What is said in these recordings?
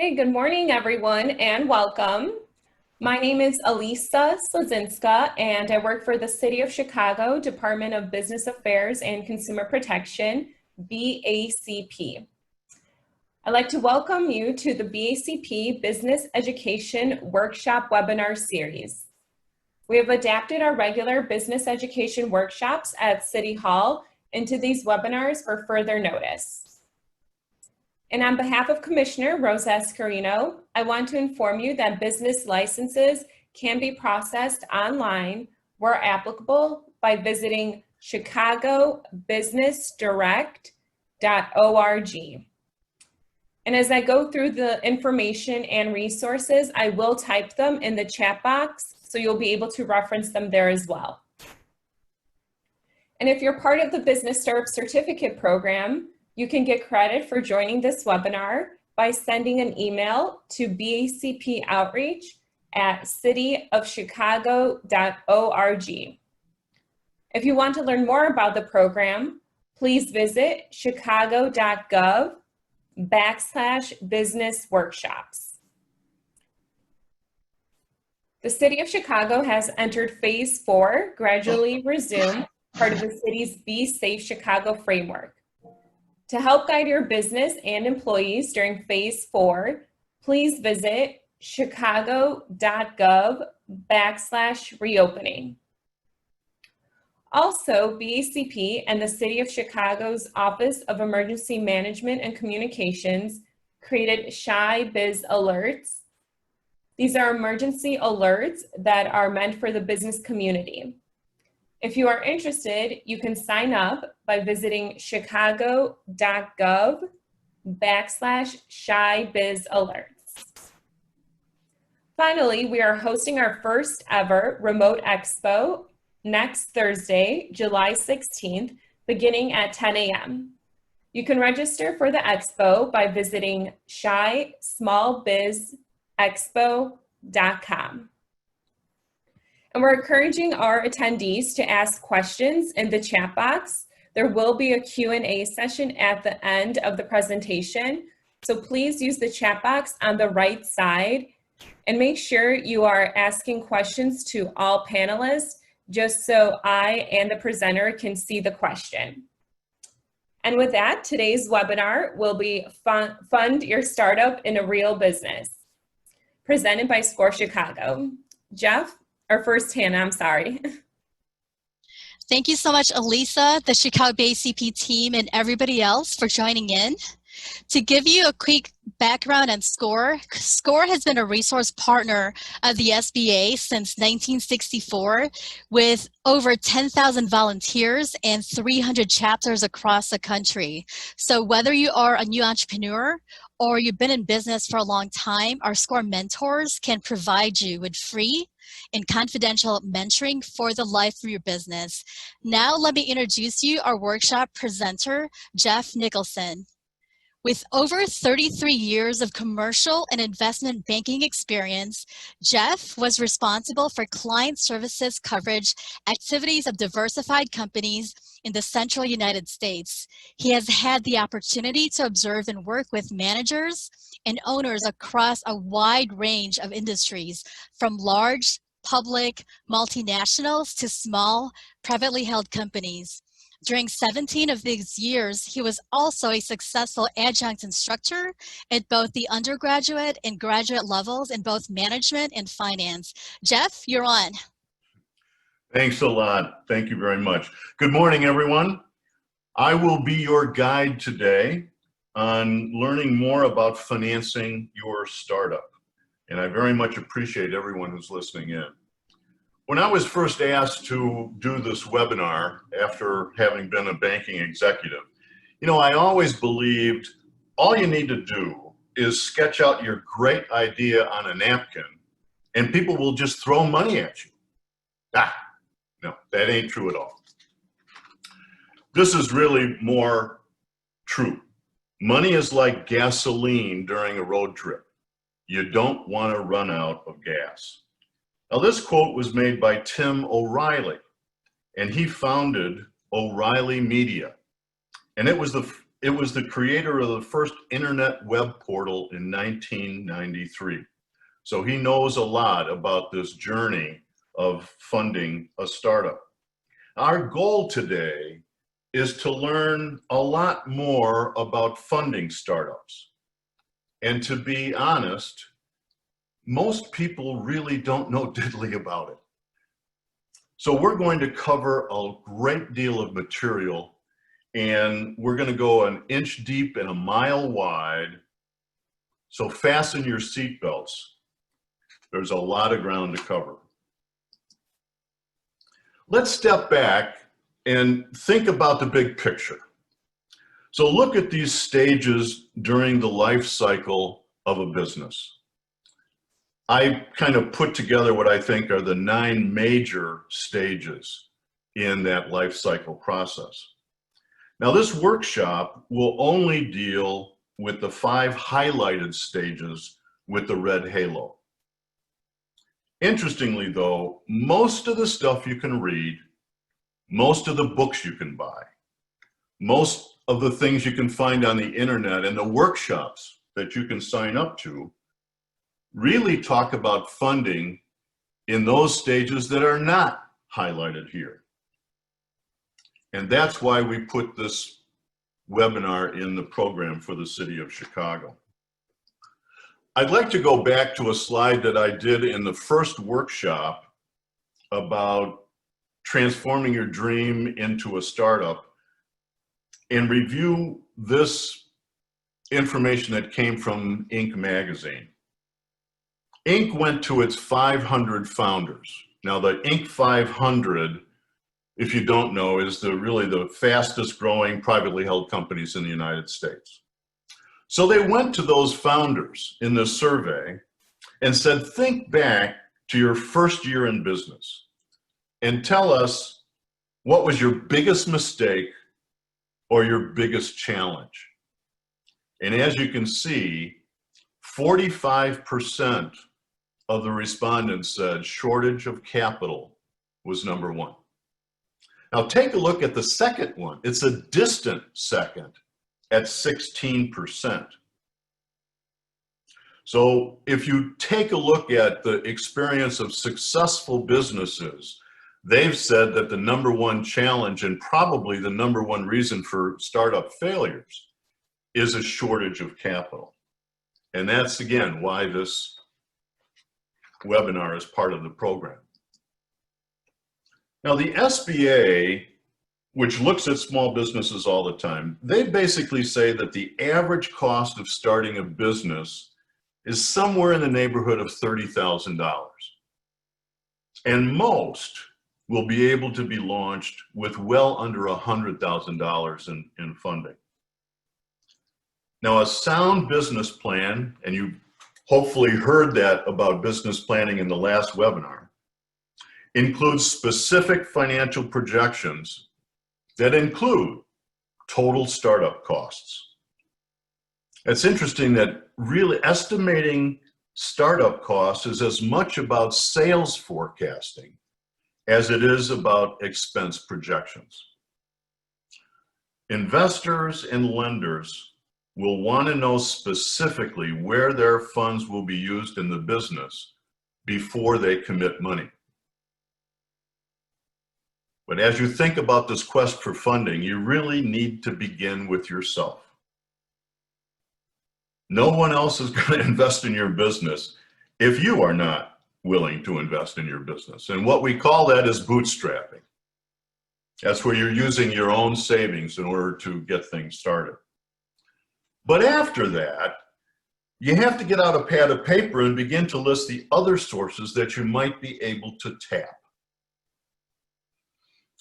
Hey, good morning, everyone, and welcome. My name is Elisa Slazinska, and I work for the City of Chicago Department of Business Affairs and Consumer Protection, BACP. I'd like to welcome you to the BACP Business Education Workshop webinar series. We have adapted our regular business education workshops at City Hall into these webinars for further notice. And on behalf of Commissioner Rosa Escarino, I want to inform you that business licenses can be processed online where applicable by visiting chicagobusinessdirect.org. And as I go through the information and resources, I will type them in the chat box so you'll be able to reference them there as well. And if you're part of the Business Startup Certificate Program, you can get credit for joining this webinar by sending an email to bacpoutreach@cityofchicago.org. If you want to learn more about the program, please visit chicago.gov/business workshops. The City of Chicago has entered Phase 4, Gradually Resume, part of the city's Be Safe Chicago framework. To help guide your business and employees during Phase 4, please visit chicago.gov/reopening. Also, BACP and the City of Chicago's Office of Emergency Management and Communications created Shy Biz Alerts. These are emergency alerts that are meant for the business community. If you are interested, you can sign up by visiting chicago.gov/ShyBizAlerts. Finally, we are hosting our first ever remote expo next Thursday, July 16th, beginning at 10 a.m. You can register for the expo by visiting shysmallbizexpo.com. And we're encouraging our attendees to ask questions in the chat box. There will be a Q&A session at the end of the presentation. So please use the chat box on the right side and make sure you are asking questions to all panelists just so I and the presenter can see the question. And with that, today's webinar will be Fund Your Startup in a Real Business, presented by SCORE Chicago. Jeff? Or first, Hannah, I'm sorry. Thank you so much, Elisa, the Chicago BACP team, and everybody else for joining in. To give you a quick background on SCORE, SCORE has been a resource partner of the SBA since 1964 with over 10,000 volunteers and 300 chapters across the country. So whether you are a new entrepreneur or you've been in business for a long time, our SCORE mentors can provide you with free and confidential mentoring for the life of your business. Now let me introduce you our workshop presenter, Jeff Nicholson. With over 33 years of commercial and investment banking experience, Jeff was responsible for client services coverage activities of diversified companies in the central United States. He has had the opportunity to observe and work with managers and owners across a wide range of industries, from large, public, multinationals to small, privately held companies. During 17 of these years, he was also a successful adjunct instructor at both the undergraduate and graduate levels in both management and finance. Jeff, you're on. Thanks a lot. Thank you very much. Good morning, everyone. I will be your guide today on learning more about financing your startup. And I very much appreciate everyone who's listening in. When I was first asked to do this webinar after having been a banking executive, I always believed all you need to do is sketch out your great idea on a napkin and people will just throw money at you. No, that ain't true at all. This is really more true. Money is like gasoline during a road trip. You don't want to run out of gas. Now, this quote was made by Tim O'Reilly, and he founded O'Reilly Media. And it was the it was the creator of the first internet web portal in 1993. So he knows a lot about this journey of funding a startup. Our goal today is to learn a lot more about funding startups. And to be honest, most people really don't know diddly about it. So we're going to cover a great deal of material, and we're going to go an inch deep and a mile wide. So fasten your seatbelts. There's a lot of ground to cover. Let's step back and think about the big picture. So look at these stages during the life cycle of a business. I kind of put together what I think are the 9 major stages in that life cycle process. Now, this workshop will only deal with the 5 highlighted stages with the red halo. Interestingly, though, most of the stuff you can read, most of the books you can buy, most of the things you can find on the internet, and the workshops that you can sign up to really talk about funding in those stages that are not highlighted here. And that's why we put this webinar in the program for the City of Chicago. I'd like to go back to a slide that I did in the first workshop about transforming your dream into a startup and review this information that came from Inc. magazine. Inc. went to its 500 founders. Now, the Inc. 500, if you don't know, is really the fastest growing privately held companies in the United States. So they went to those founders in this survey and said, think back to your first year in business and tell us what was your biggest mistake or your biggest challenge. And as you can see, 45% of the respondents said shortage of capital was number 1. Now take a look at the second one. It's a distant second at 16%. So if you take a look at the experience of successful businesses, they've said that the number 1 challenge and probably the number 1 reason for startup failures is a shortage of capital. And that's, again, why this webinar is part of the program. Now, the SBA, which looks at small businesses all the time, they basically say that the average cost of starting a business is somewhere in the neighborhood of $30,000. And most will be able to be launched with well under $100,000 in funding. Now, a sound business plan, and you hopefully heard that about business planning in the last webinar, includes specific financial projections that include total startup costs. It's interesting that really estimating startup costs is as much about sales forecasting as it is about expense projections. Investors and lenders will want to know specifically where their funds will be used in the business before they commit money. But as you think about this quest for funding, you really need to begin with yourself. No one else is going to invest in your business if you are not willing to invest in your business. And what we call that is bootstrapping. That's where you're using your own savings in order to get things started. But after that, you have to get out a pad of paper and begin to list the other sources that you might be able to tap.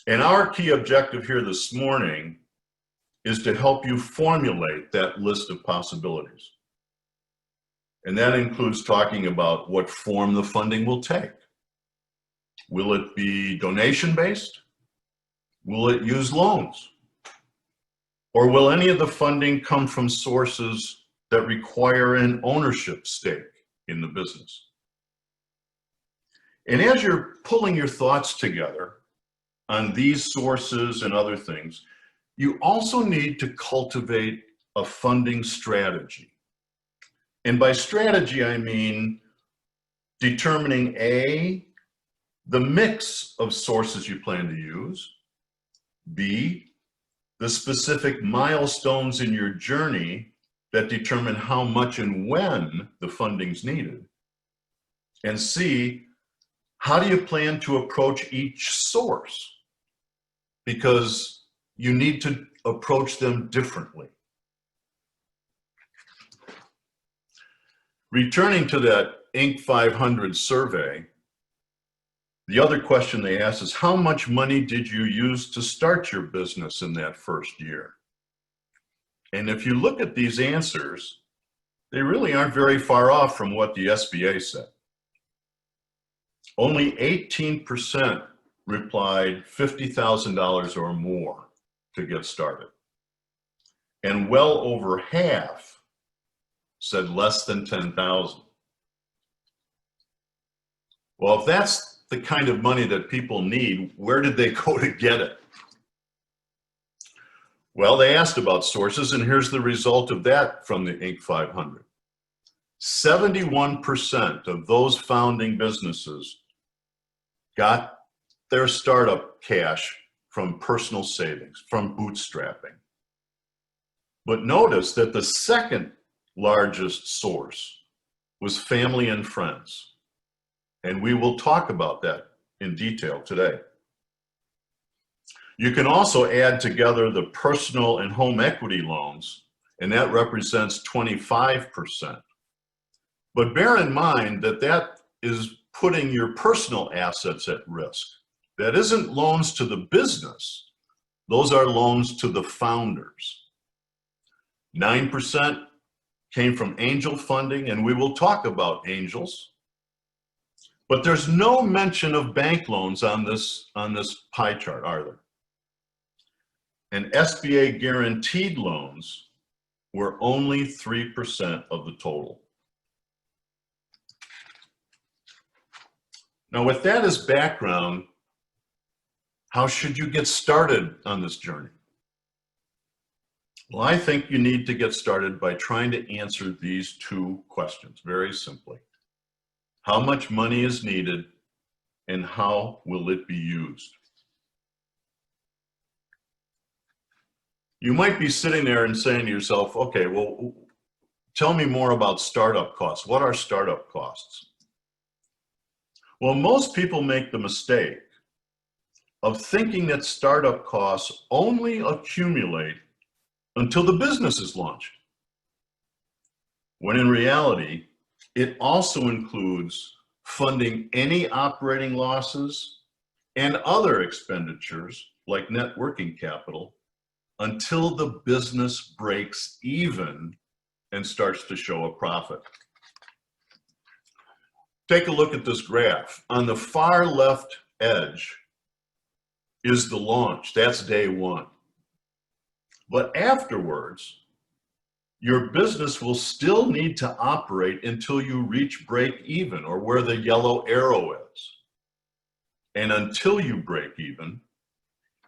And our key objective here this morning is to help you formulate that list of possibilities. And that includes talking about what form the funding will take. Will it be donation-based? Will it use loans? Or will any of the funding come from sources that require an ownership stake in the business? And as you're pulling your thoughts together on these sources and other things, you also need to cultivate a funding strategy. And by strategy, I mean determining A, the mix of sources you plan to use, B, the specific milestones in your journey that determine how much and when the funding's needed, and C, how do you plan to approach each source? Because you need to approach them differently. Returning to that Inc. 500 survey, the other question they asked is, how much money did you use to start your business in that first year? And if you look at these answers, they really aren't very far off from what the SBA said. Only 18% replied $50,000 or more to get started. And well over half said less than 10,000. Well, if that's the kind of money that people need, where did they go to get it? Well, they asked about sources, and here's the result of that from the Inc. 500. 71% of those founding businesses got their startup cash from personal savings, from bootstrapping. But notice that the second largest source was family and friends. And we will talk about that in detail today. You can also add together the personal and home equity loans, and that represents 25%. But bear in mind that that is putting your personal assets at risk. That isn't loans to the business. Those are loans to the founders. 9% came from angel funding, and we will talk about angels. But there's no mention of bank loans on this pie chart, are there? And SBA guaranteed loans were only 3% of the total. Now, with that as background, how should you get started on this journey? Well, I think you need to get started by trying to answer these two questions very simply. How much money is needed, and how will it be used? You might be sitting there and saying to yourself, okay, well, tell me more about startup costs. What are startup costs? Well, most people make the mistake of thinking that startup costs only accumulate until the business is launched, when in reality, it also includes funding any operating losses and other expenditures like net working capital until the business breaks even and starts to show a profit. Take a look at this graph. On the far left edge is the launch. That's day one. But afterwards, your business will still need to operate until you reach break even, or where the yellow arrow is. And until you break even,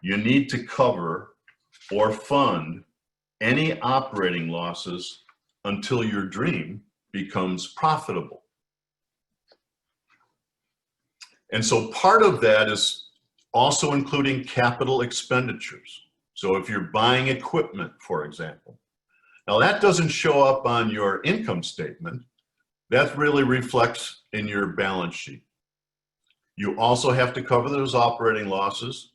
you need to cover or fund any operating losses until your dream becomes profitable. And so part of that is also including capital expenditures. So if you're buying equipment, for example, now that doesn't show up on your income statement. That really reflects in your balance sheet. You also have to cover those operating losses.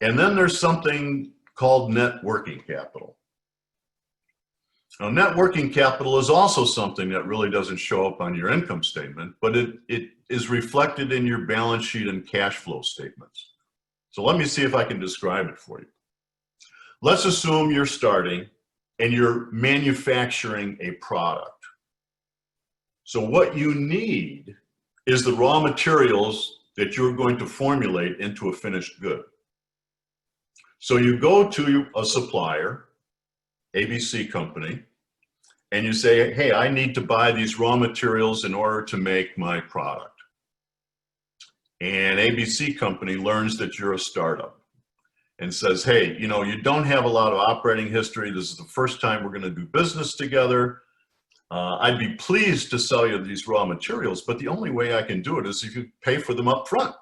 And then there's something called net working capital. Now, net working capital is also something that really doesn't show up on your income statement, but it is reflected in your balance sheet and cash flow statements. So let me see if I can describe it for you. Let's assume you're starting and you're manufacturing a product. So what you need is the raw materials that you're going to formulate into a finished good. So you go to a supplier, ABC company, and you say, hey, I need to buy these raw materials in order to make my product. And ABC company learns that you're a startup. and says, hey, you know, you don't have a lot of operating history. This is the first time we're going to do business together. I'd be pleased to sell you these raw materials, but the only way I can do it is if you pay for them up front,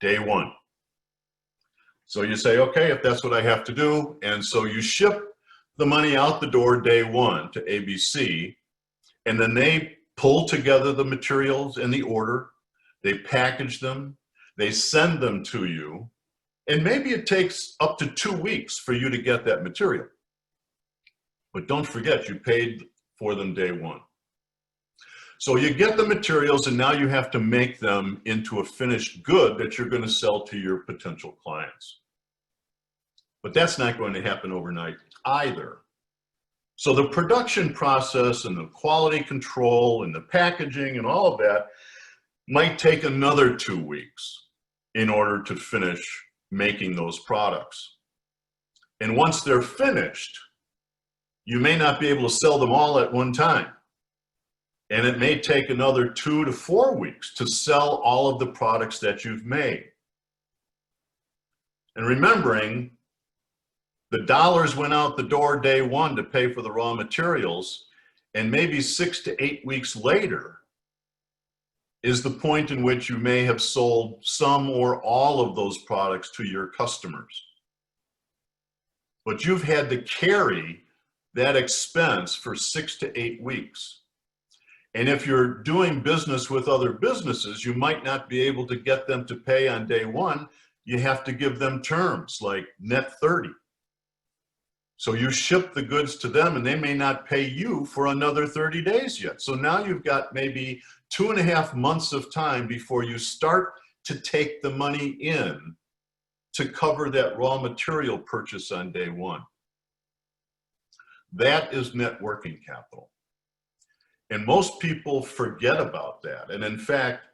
day one. So you say, okay, if that's what I have to do. And so you ship the money out the door day one to ABC, and then they pull together the materials in the order, they package them, they send them to you, and maybe it takes up to 2 weeks for you to get that material. But don't forget, you paid for them day one. So you get the materials, and now you have to make them into a finished good that you're going to sell to your potential clients. But that's not going to happen overnight either. So the production process and the quality control and the packaging and all of that might take another 2 weeks in order to finish making those products. And once they're finished, you may not be able to sell them all at one time. And it may take another 2 to 4 weeks to sell all of the products that you've made. And remembering, the dollars went out the door day one to pay for the raw materials, and maybe 6 to 8 weeks later is the point in which you may have sold some or all of those products to your customers. But you've had to carry that expense for 6 to 8 weeks. And if you're doing business with other businesses, you might not be able to get them to pay on day one. You have to give them terms like net 30. So you ship the goods to them and they may not pay you for another 30 days yet. So now you've got maybe 2.5 months of time before you start to take the money in to cover that raw material purchase on day one. That is net working capital. And most people forget about that. And in fact,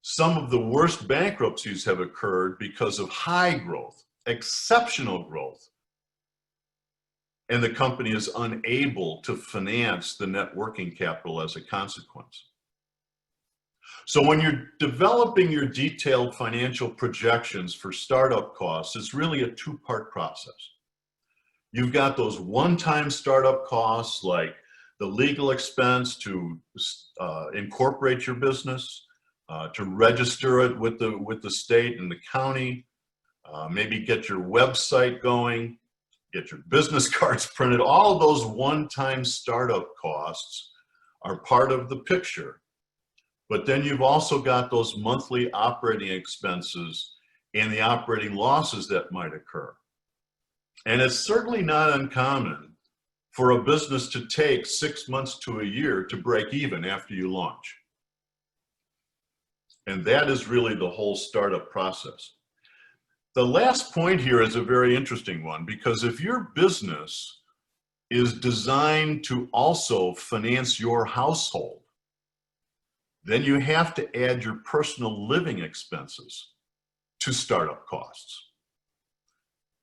some of the worst bankruptcies have occurred because of high growth, exceptional growth. And the company is unable to finance the net working capital as a consequence. So when you're developing your detailed financial projections for startup costs, it's really a two-part process. You've got those one-time startup costs like the legal expense to incorporate your business, to register it with the state and the county, maybe get your website going, get your business cards printed. All of those one-time startup costs are part of the picture. But then you've also got those monthly operating expenses and the operating losses that might occur. And it's certainly not uncommon for a business to take 6 months to a year to break even after you launch. And that is really the whole startup process. The last point here is a very interesting one, because if your business is designed to also finance your household, then you have to add your personal living expenses to startup costs.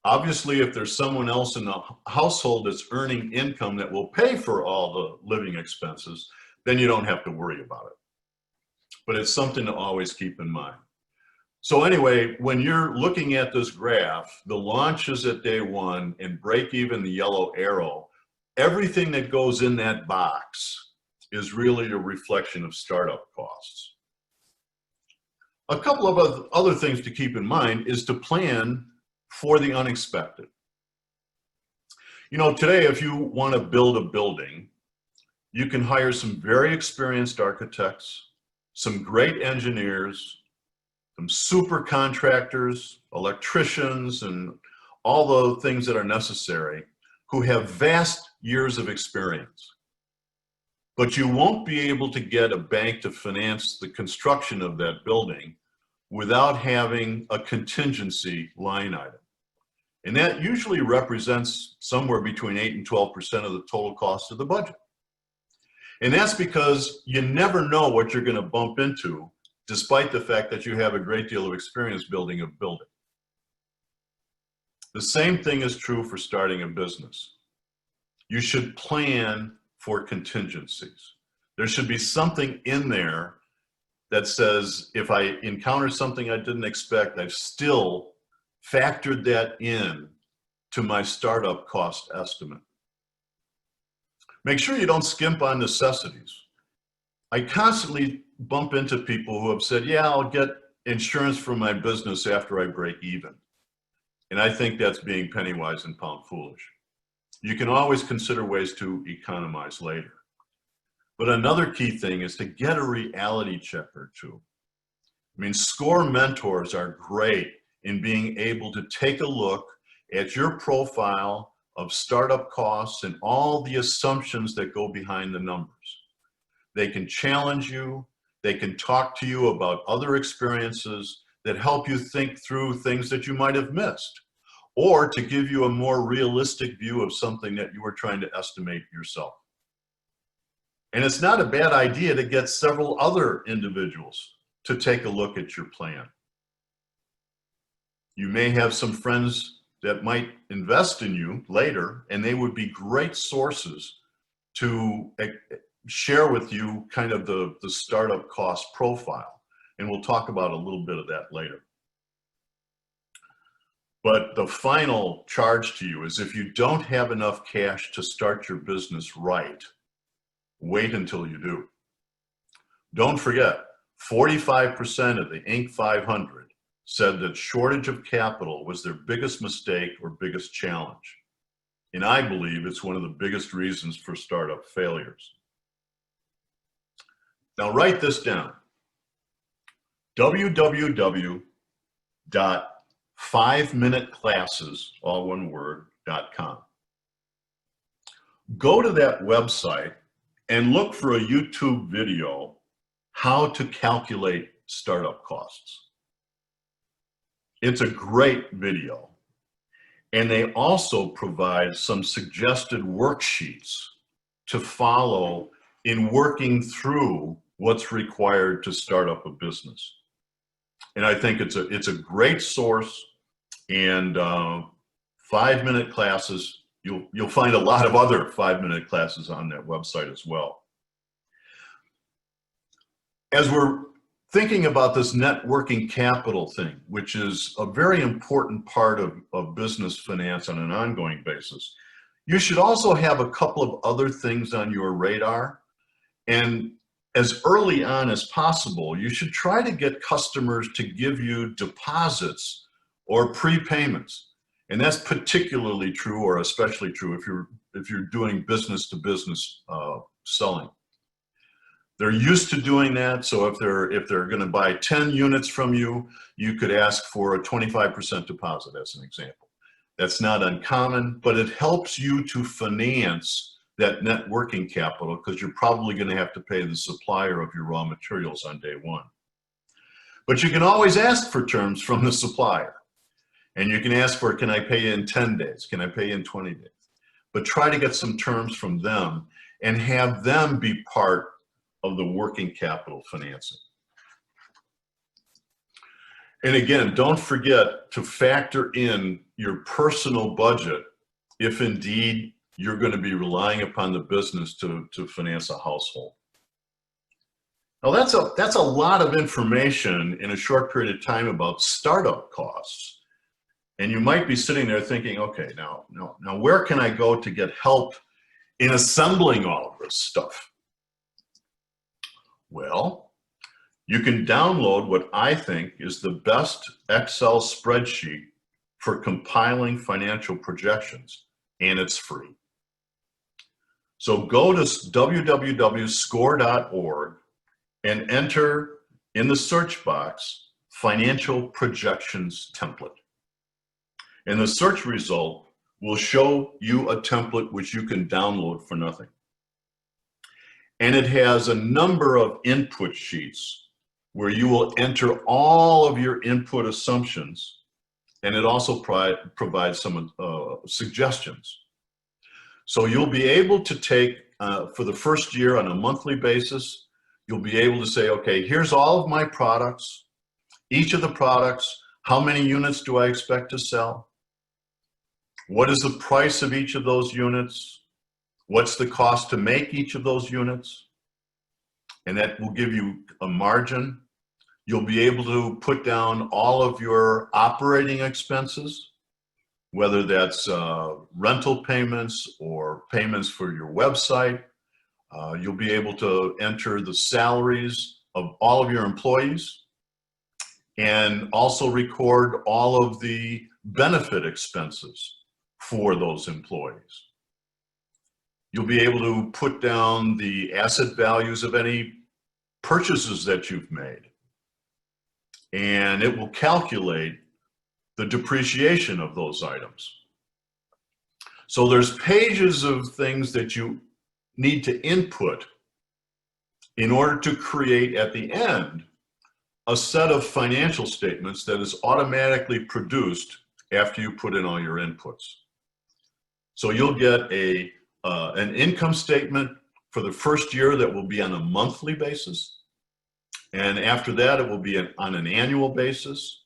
Obviously, if there's someone else in the household that's earning income that will pay for all the living expenses, then you don't have to worry about it. But it's something to always keep in mind. So anyway, when you're looking at this graph, the launch is at day one and break even, the yellow arrow, everything that goes in that box is really a reflection of startup costs. A couple of other things to keep in mind is to plan for the unexpected. You know, today, if you want to build a building, you can hire some very experienced architects, some great engineers, some super contractors, electricians, and all the things that are necessary, who have vast years of experience. But you won't be able to get a bank to finance the construction of that building without having a contingency line item. And that usually represents somewhere between 8 and 12% of the total cost of the budget. And that's because you never know what you're going to bump into, despite the fact that you have a great deal of experience building a building. The same thing is true for starting a business. You should plan for contingencies. There should be something in there that says, if I encounter something I didn't expect, I've still factored that in to my startup cost estimate. Make sure you don't skimp on necessities. I constantly bump into people who have said, yeah, I'll get insurance for my business after I break even. And I think that's being penny wise and pound foolish. You can always consider ways to economize later. But another key thing is to get a reality check or two. I mean, SCORE mentors are great in being able to take a look at your profile of startup costs and all the assumptions that go behind the numbers. They can challenge you. They can talk to you about other experiences that help you think through things that you might have missed, or to give you a more realistic view of something that you were trying to estimate yourself. And it's not a bad idea to get several other individuals to take a look at your plan. You may have some friends that might invest in you later, and they would be great sources to share with you kind of the startup cost profile. And we'll talk about a little bit of that later. But the final charge to you is if you don't have enough cash to start your business right, wait until you do. Don't forget, 45% of the Inc. 500 said that shortage of capital was their biggest mistake or biggest challenge. And I believe it's one of the biggest reasons for startup failures. Now write this down. www.5minuteclasses, all one word, .com. Go to that website and look for a YouTube video, how to calculate startup costs. It's a great video. And they also provide some suggested worksheets to follow in working through what's required to start up a business. And I think it's a great source, and 5-minute classes, you'll find a lot of other 5-minute classes on that website as well. As we're thinking about this net working capital thing, which is a very important part of business finance on an ongoing basis, you should also have a couple of other things on your radar. And as early on as possible, you should try to get customers to give you deposits or prepayments. And that's particularly true, or especially true, if you're doing business to business selling. They're used to doing that, so if they're going to buy 10 units from you, you could ask for a 25% deposit, as an example. That's not uncommon, but it helps you to finance that net working capital, because you're probably going to have to pay the supplier of your raw materials on day one. But you can always ask for terms from the supplier. And you can ask for, can I pay you in 10 days? Can I pay you in 20 days? But try to get some terms from them and have them be part of the working capital financing. And again, don't forget to factor in your personal budget if indeed you're going to be relying upon the business to finance a household. Now that's a lot of information in a short period of time about startup costs. And you might be sitting there thinking, okay, now where can I go to get help in assembling all of this stuff? Well, you can download what I think is the best Excel spreadsheet for compiling financial projections, and it's free. So go to www.score.org and enter in the search box, financial projections template. And the search result will show you a template which you can download for nothing. And it has a number of input sheets where you will enter all of your input assumptions, and it also provides some suggestions. So you'll be able to take, for the first year on a monthly basis, you'll be able to say, okay, here's all of my products, each of the products, how many units do I expect to sell? What is the price of each of those units? What's the cost to make each of those units? And that will give you a margin. You'll be able to put down all of your operating expenses, whether that's rental payments or payments for your website. You'll be able to enter the salaries of all of your employees and also record all of the benefit expenses for those employees. You'll be able to put down the asset values of any purchases that you've made, and it will calculate the depreciation of those items. So there's pages of things that you need to input in order to create at the end a set of financial statements that is automatically produced after you put in all your inputs. So you'll get an income statement for the first year that will be on a monthly basis. And after that, it will be on an annual basis.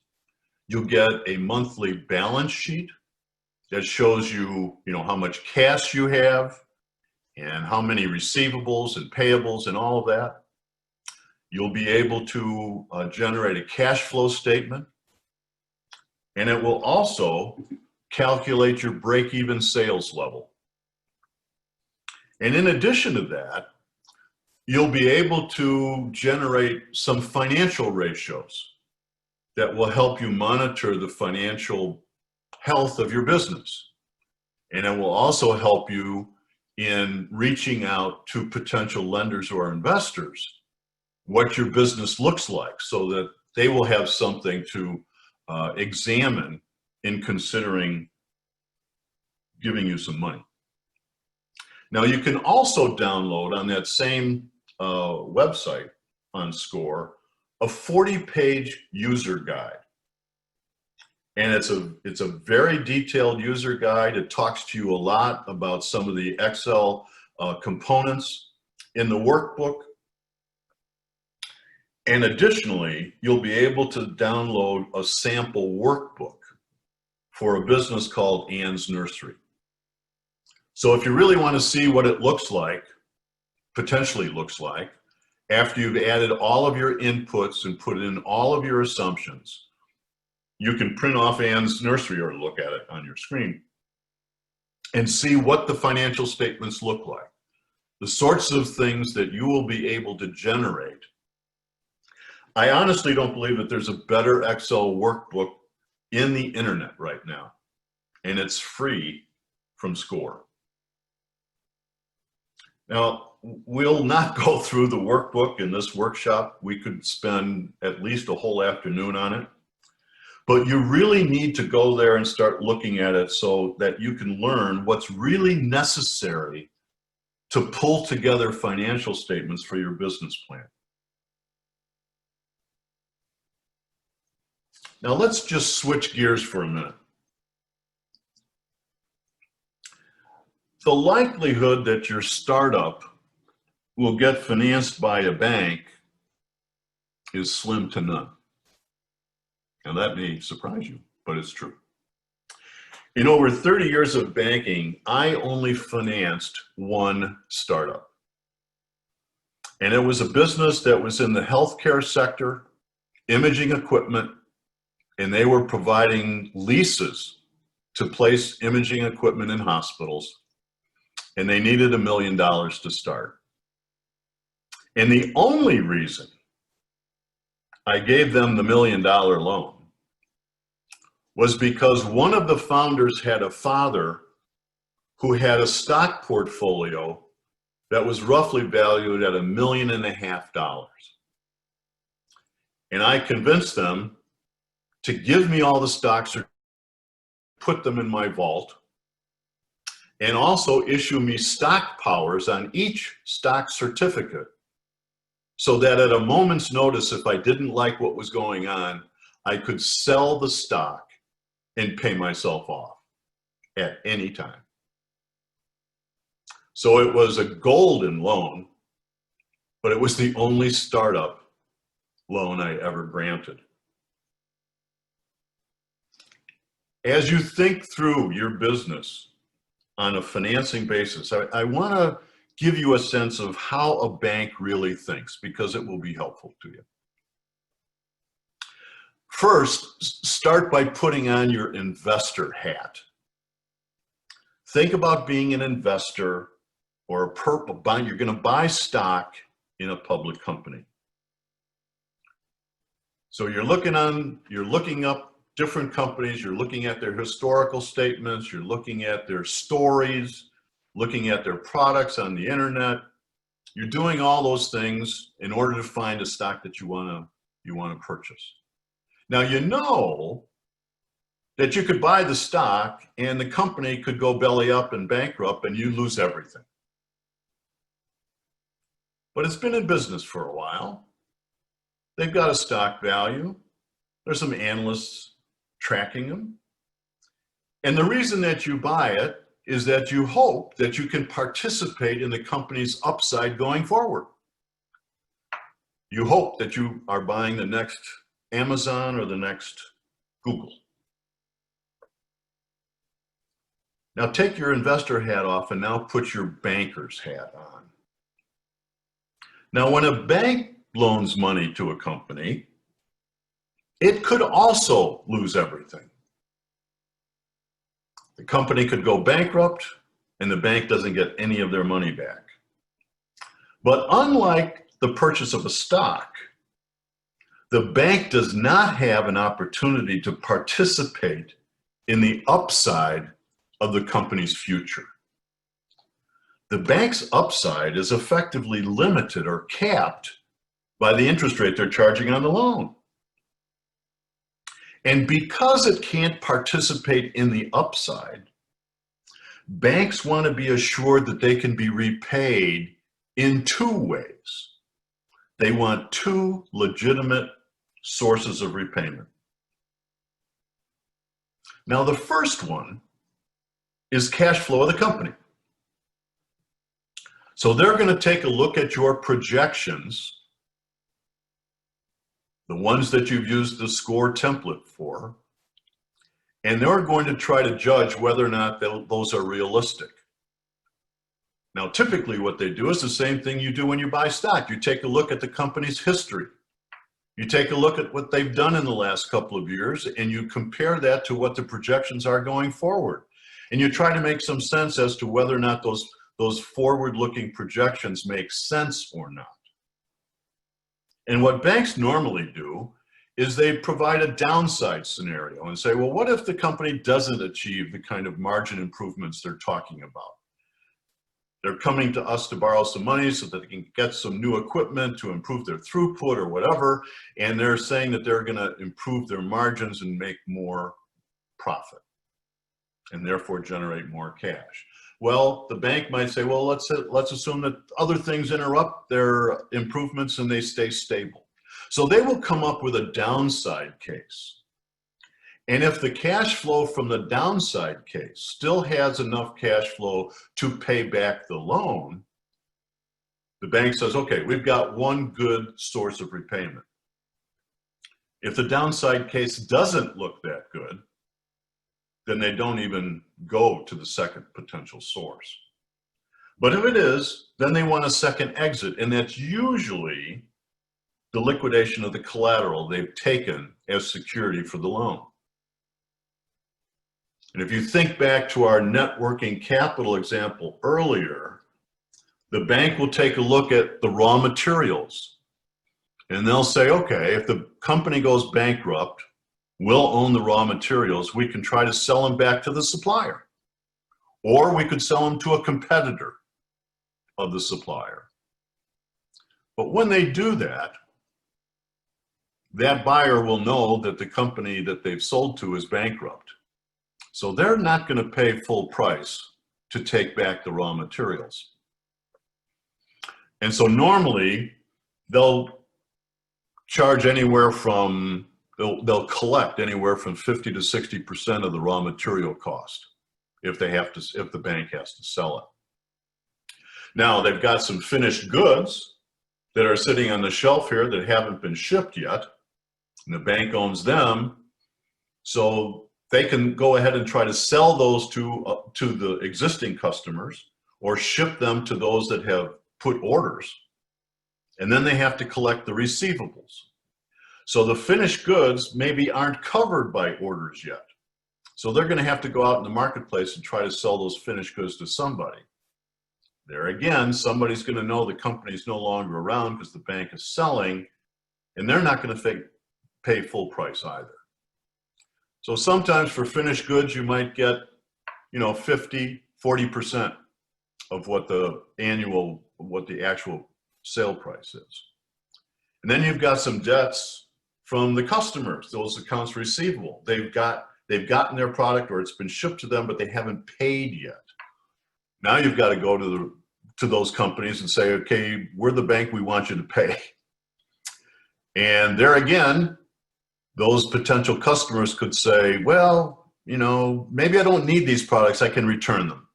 You'll get a monthly balance sheet that shows you, how much cash you have and how many receivables and payables and all of that. You'll be able to generate a cash flow statement, and it will also calculate your break-even sales level. And in addition to that, you'll be able to generate some financial ratios that will help you monitor the financial health of your business. And it will also help you in reaching out to potential lenders or investors what your business looks like, so that they will have something to examine in considering giving you some money. Now, you can also download on that same website on SCORE a 40-page user guide. And it's a very detailed user guide. It talks to you a lot about some of the Excel components in the workbook. And additionally, you'll be able to download a sample workbook for a business called Ann's Nursery. So if you really want to see what it looks like, potentially looks like, after you've added all of your inputs and put in all of your assumptions, you can print off Ann's Nursery or look at it on your screen and see what the financial statements look like, the sorts of things that you will be able to generate. I honestly don't believe that there's a better Excel workbook in the internet right now, and it's free from SCORE. Now, we'll not go through the workbook in this workshop. We could spend at least a whole afternoon on it. But you really need to go there and start looking at it so that you can learn what's really necessary to pull together financial statements for your business plan. Now let's just switch gears for a minute. The likelihood that your startup will get financed by a bank is slim to none. Now that may surprise you, but it's true. In over 30 years of banking, I only financed one startup. And it was a business that was in the healthcare sector, imaging equipment, and they were providing leases to place imaging equipment in hospitals, and they needed $1 million to start. And the only reason I gave them the $1 million loan was because one of the founders had a father who had a stock portfolio that was roughly valued at $1.5 million. And I convinced them to give me all the stocks, or put them in my vault, and also issue me stock powers on each stock certificate, so that at a moment's notice, if I didn't like what was going on, I could sell the stock and pay myself off at any time. So it was a golden loan, but it was the only startup loan I ever granted. As you think through your business on a financing basis, I want to give you a sense of how a bank really thinks, because it will be helpful to you. First, start by putting on your investor hat. Think about being an investor or you're going to buy stock in a public company. So you're looking up different companies, you're looking at their historical statements, you're looking at their stories, looking at their products on the internet. You're doing all those things in order to find a stock that you want to purchase. Now you know that you could buy the stock and the company could go belly up and bankrupt and you lose everything. But it's been in business for a while. They've got a stock value. There's some analysts tracking them. And the reason that you buy it is that you hope that you can participate in the company's upside going forward. You hope that you are buying the next Amazon or the next Google. Now take your investor hat off and now put your banker's hat on. Now when a bank loans money to a company, it could also lose everything. The company could go bankrupt and the bank doesn't get any of their money back. But unlike the purchase of a stock, the bank does not have an opportunity to participate in the upside of the company's future. The bank's upside is effectively limited or capped by the interest rate they're charging on the loan. And because it can't participate in the upside, banks want to be assured that they can be repaid in two ways. They want two legitimate sources of repayment. Now, the first one is cash flow of the company. So they're going to take a look at your projections, the ones that you've used the SCORE template for, and they're going to try to judge whether or not those are realistic. Now, typically what they do is the same thing you do when you buy stock. You take a look at the company's history. You take a look at what they've done in the last couple of years, and you compare that to what the projections are going forward. And you try to make some sense as to whether or not those forward-looking projections make sense or not. And what banks normally do is they provide a downside scenario and say, well, what if the company doesn't achieve the kind of margin improvements they're talking about? They're coming to us to borrow some money so that they can get some new equipment to improve their throughput or whatever, and they're saying that they're going to improve their margins and make more profit, and therefore generate more cash. Well, the bank might say, well, let's assume that other things interrupt their improvements and they stay stable. So they will come up with a downside case. And if the cash flow from the downside case still has enough cash flow to pay back the loan, the bank says, okay, we've got one good source of repayment. If the downside case doesn't look that good, then they don't even go to the second potential source. But if it is, then they want a second exit, and that's usually the liquidation of the collateral they've taken as security for the loan. And if you think back to our net working capital example earlier, the bank will take a look at the raw materials, and they'll say, okay, if the company goes bankrupt, we'll own the raw materials. We can try to sell them back to the supplier, or we could sell them to a competitor of the supplier. But when they do that, that buyer will know that the company that they've sold to is bankrupt. So they're not going to pay full price to take back the raw materials. And so normally they'll charge anywhere from they'll collect anywhere from 50 to 60% of the raw material cost if the bank has to sell it. Now they've got some finished goods that are sitting on the shelf here that haven't been shipped yet, and the bank owns them, so they can go ahead and try to sell those to the existing customers or ship them to those that have put orders, and then they have to collect the receivables. So the finished goods maybe aren't covered by orders yet. So they're going to have to go out in the marketplace and try to sell those finished goods to somebody. There again, somebody's going to know the company's no longer around because the bank is selling, and they're not going to pay full price either. So sometimes for finished goods, you might get, 50, 40% of what the actual sale price is. And then you've got some debts from the customers, those accounts receivable. They've gotten their product or it's been shipped to them, but they haven't paid yet. Now you've got to go to those companies and say, okay, we're the bank, we want you to pay. And there again, those potential customers could say, well, maybe I don't need these products, I can return them.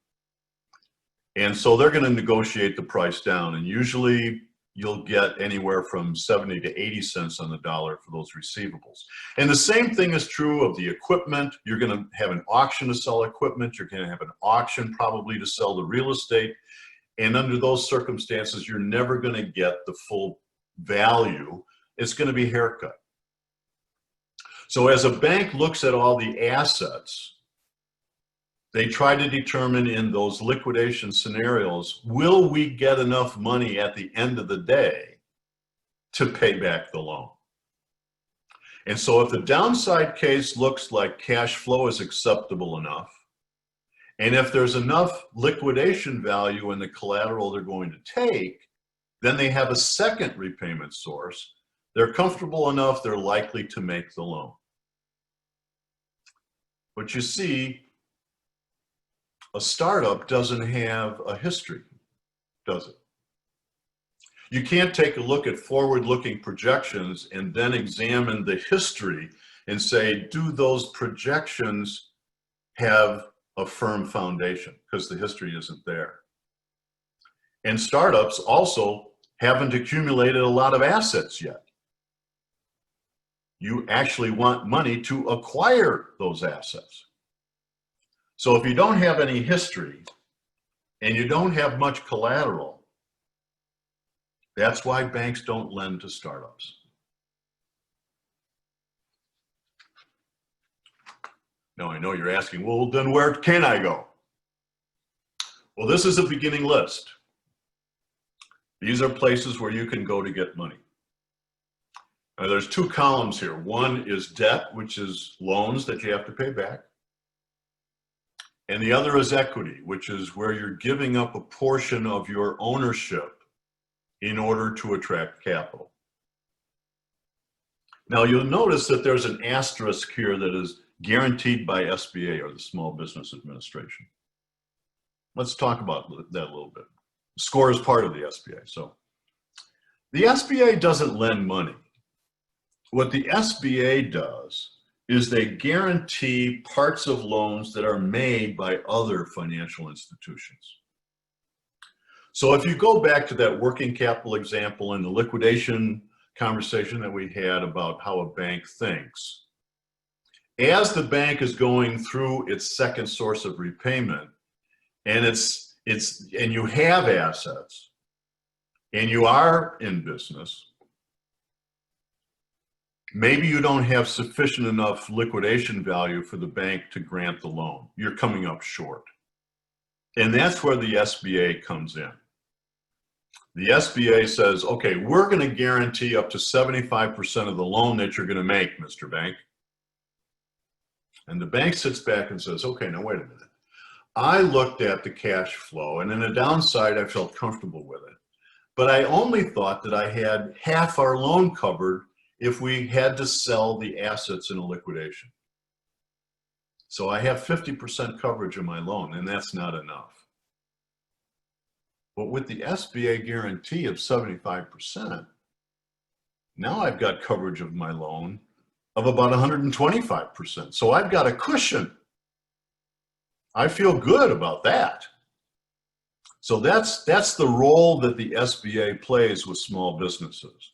And so they're going to negotiate the price down, and usually you'll get anywhere from 70 to 80 cents on the dollar for those receivables. And the same thing is true of the equipment. You're going to have an auction to sell equipment. You're going to have an auction probably to sell the real estate. And under those circumstances, you're never going to get the full value. It's going to be haircut. So as a bank looks at all the assets, they try to determine in those liquidation scenarios, will we get enough money at the end of the day to pay back the loan? And so if the downside case looks like cash flow is acceptable enough, and if there's enough liquidation value in the collateral they're going to take, then they have a second repayment source. They're comfortable enough, they're likely to make the loan. But you see, a startup doesn't have a history, does it? You can't take a look at forward-looking projections and then examine the history and say, do those projections have a firm foundation? Because the history isn't there. And startups also haven't accumulated a lot of assets yet. You actually want money to acquire those assets. So if you don't have any history and you don't have much collateral, that's why banks don't lend to startups. Now I know you're asking, well, then where can I go? Well, this is a beginning list. These are places where you can go to get money. Now, there's two columns here. One is debt, which is loans that you have to pay back. And the other is equity, which is where you're giving up a portion of your ownership in order to attract capital. Now you'll notice that there's an asterisk here that is guaranteed by SBA, or the Small Business Administration. Let's talk about that a little bit. SCORE is part of the SBA. So the SBA doesn't lend money. What the SBA does is they guarantee parts of loans that are made by other financial institutions. So if you go back to that working capital example and the liquidation conversation that we had about how a bank thinks, as the bank is going through its second source of repayment, and you have assets, and you are in business, maybe you don't have sufficient enough liquidation value for the bank to grant the loan. You're coming up short. And that's where the SBA comes in. The SBA says, okay, we're going to guarantee up to 75% of the loan that you're going to make, Mr. Bank. And the bank sits back and says, okay, now wait a minute. I looked at the cash flow, and in the downside, I felt comfortable with it. But I only thought that I had half our loan covered if we had to sell the assets in a liquidation. So I have 50% coverage of my loan, and that's not enough. But with the SBA guarantee of 75%, now I've got coverage of my loan of about 125%. So I've got a cushion. I feel good about that. So that's the role that the SBA plays with small businesses.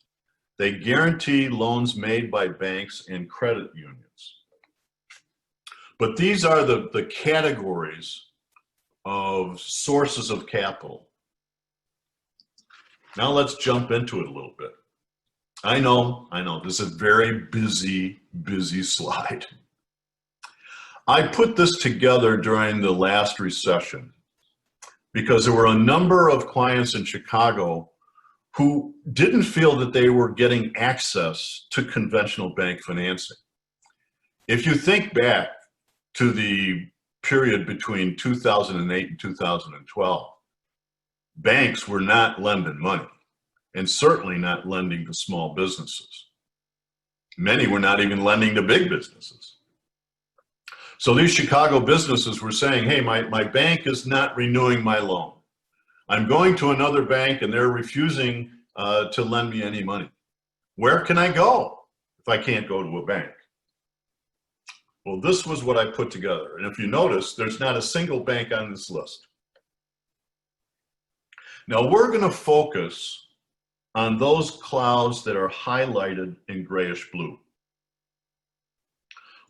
They guarantee loans made by banks and credit unions. But these are the categories of sources of capital. Now let's jump into it a little bit. I know, this is a very busy slide. I put this together during the last recession because there were a number of clients in Chicago who didn't feel that they were getting access to conventional bank financing. If you think back to the period between 2008 and 2012, banks were not lending money, and certainly not lending to small businesses. Many were not even lending to big businesses. So these Chicago businesses were saying, hey, my bank is not renewing my loan. I'm going to another bank and they're refusing to lend me any money. Where can I go if I can't go to a bank? Well, this was what I put together. And if you notice, there's not a single bank on this list. Now we're going to focus on those clouds that are highlighted in grayish blue.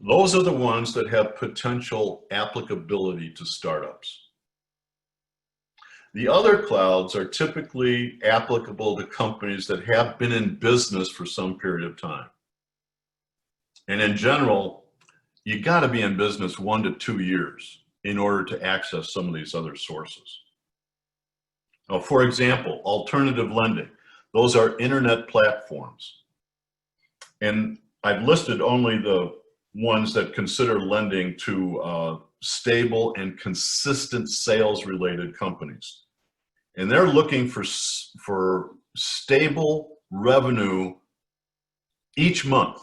Those are the ones that have potential applicability to startups. The other clouds are typically applicable to companies that have been in business for some period of time. And in general, you got to be in business 1 to 2 years in order to access some of these other sources. Now, for example, alternative lending. Those are internet platforms. And I've listed only the ones that consider lending to stable and consistent sales related companies. And they're looking for stable revenue each month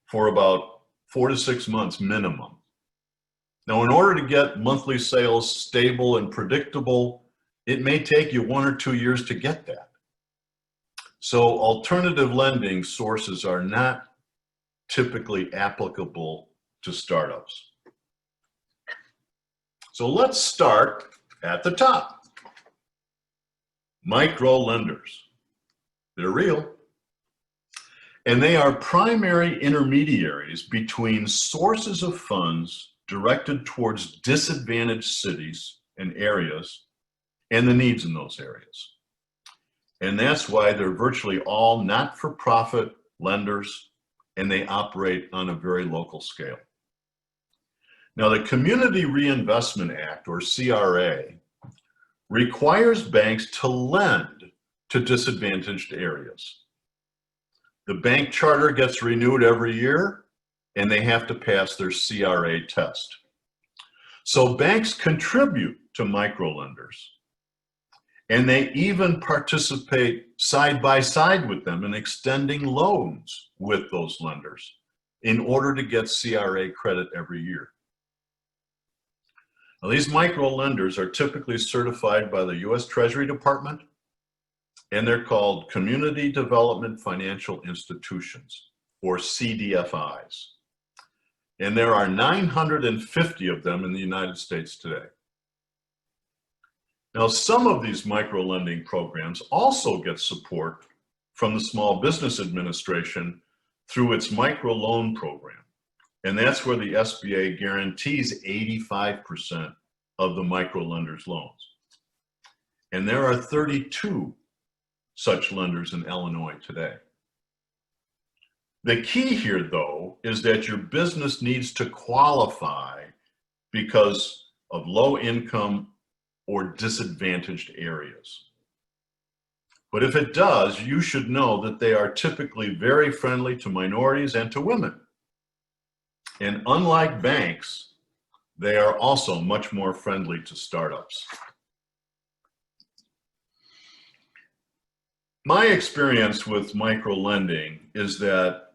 for about 4 to 6 months minimum. Now, in order to get monthly sales stable and predictable, it may take you 1 or 2 years to get that. So alternative lending sources are not typically applicable to startups. So let's start at the top. Micro lenders. They're real. And they are primary intermediaries between sources of funds directed towards disadvantaged cities and areas and the needs in those areas. And that's why they're virtually all not-for-profit lenders, and they operate on a very local scale. Now, the Community Reinvestment Act, or CRA, requires banks to lend to disadvantaged areas. The bank charter gets renewed every year, and they have to pass their CRA test. So banks contribute to microlenders, and they even participate side by side with them in extending loans with those lenders in order to get CRA credit every year. Now, these micro lenders are typically certified by the U.S. Treasury Department, and they're called Community Development Financial Institutions, or CDFIs. And there are 950 of them in the United States today. Now, some of these micro-lending programs also get support from the Small Business Administration through its microloan program. And that's where the SBA guarantees 85% of the micro-lenders' loans. And there are 32 such lenders in Illinois today. The key here, though, is that your business needs to qualify because of low income or disadvantaged areas. But if it does, you should know that they are typically very friendly to minorities and to women. And unlike banks, they are also much more friendly to startups. My experience with micro-lending is that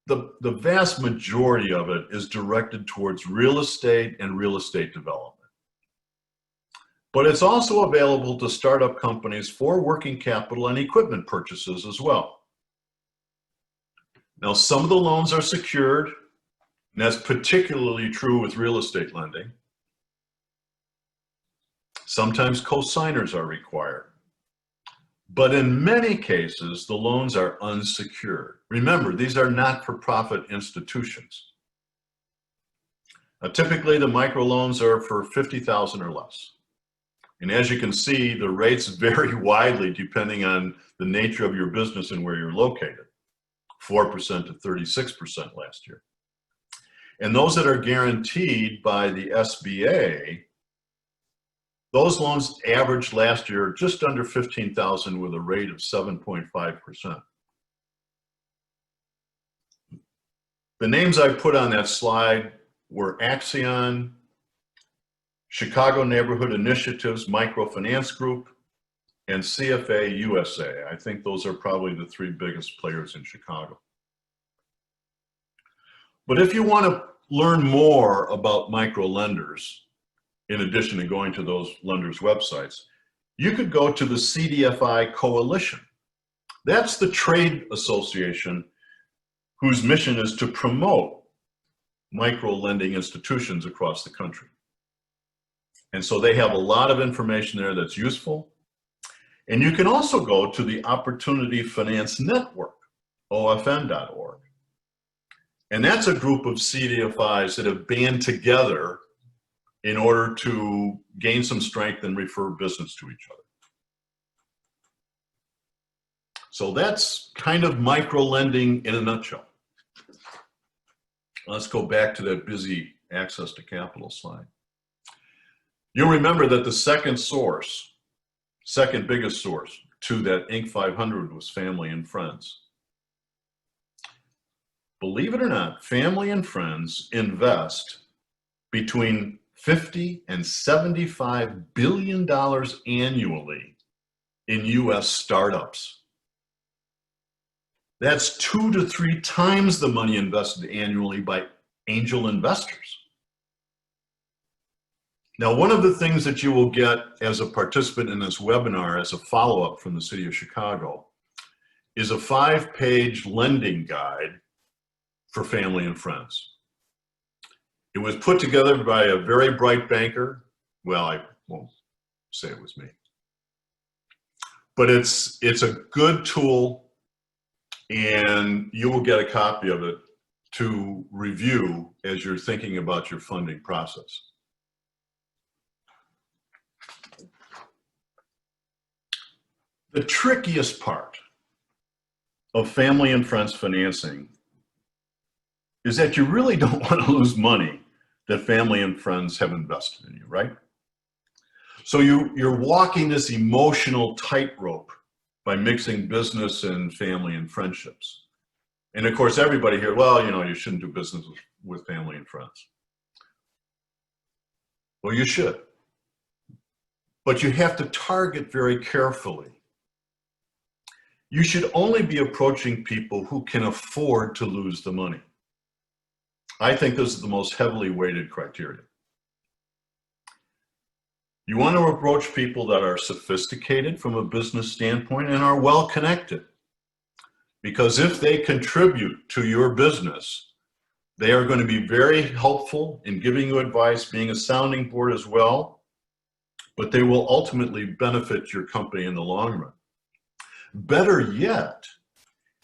the vast majority of it is directed towards real estate and real estate development. But it's also available to startup companies for working capital and equipment purchases as well. Now, some of the loans are secured, and that's particularly true with real estate lending. Sometimes co-signers are required. But in many cases, the loans are unsecured. Remember, these are not-for-profit institutions. Now, typically, the microloans are for $50,000 or less. And as you can see, the rates vary widely depending on the nature of your business and where you're located, 4% to 36% last year. And those that are guaranteed by the SBA, those loans averaged last year just under $15,000 with a rate of 7.5%. The names I put on that slide were Axion, Chicago Neighborhood Initiatives Microfinance Group, and CFA USA. I think those are probably the three biggest players in Chicago. But if you want to learn more about micro lenders, in addition to going to those lenders' websites, you could go to the CDFI Coalition. That's the trade association whose mission is to promote micro lending institutions across the country. And so they have a lot of information there that's useful. And you can also go to the Opportunity Finance Network, OFN.org. And that's a group of CDFIs that have band together in order to gain some strength and refer business to each other. So that's kind of micro lending in a nutshell. Let's go back to that busy access to capital slide. You'll remember that the second biggest source to that Inc. 500 was family and friends. Believe it or not, family and friends invest between $50 and $75 billion annually in US startups. That's 2 to 3 times the money invested annually by angel investors. Now, one of the things that you will get as a participant in this webinar as a follow-up from the City of Chicago is a 5-page lending guide for family and friends. It was put together by a very bright banker. Well, I won't say it was me. But it's a good tool, and you will get a copy of it to review as you're thinking about your funding process. The trickiest part of family and friends financing is that you really don't want to lose money that family and friends have invested in you, right? So you're walking this emotional tightrope by mixing business and family and friendships. And of course, everybody here, well, you shouldn't do business with family and friends. Well, you should. But you have to target very carefully. You should only be approaching people who can afford to lose the money. I think this is the most heavily weighted criteria. You want to approach people that are sophisticated from a business standpoint and are well connected. Because if they contribute to your business, they are going to be very helpful in giving you advice, being a sounding board as well, but they will ultimately benefit your company in the long run. Better yet,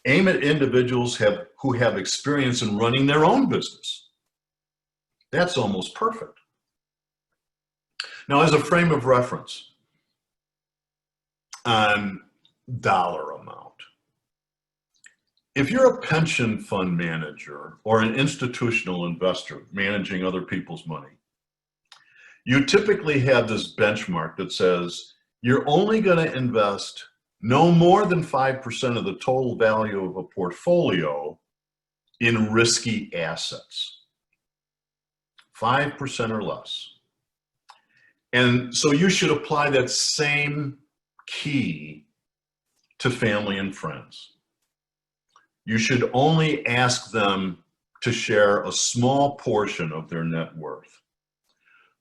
aim at individuals who have experience in running their own business. That's almost perfect. Now, as a frame of reference on dollar amount, if you're a pension fund manager or an institutional investor managing other people's money, you typically have this benchmark that says you're only going to invest no more than 5% of the total value of a portfolio in risky assets. 5% or less. And so you should apply that same key to family and friends. You should only ask them to share a small portion of their net worth.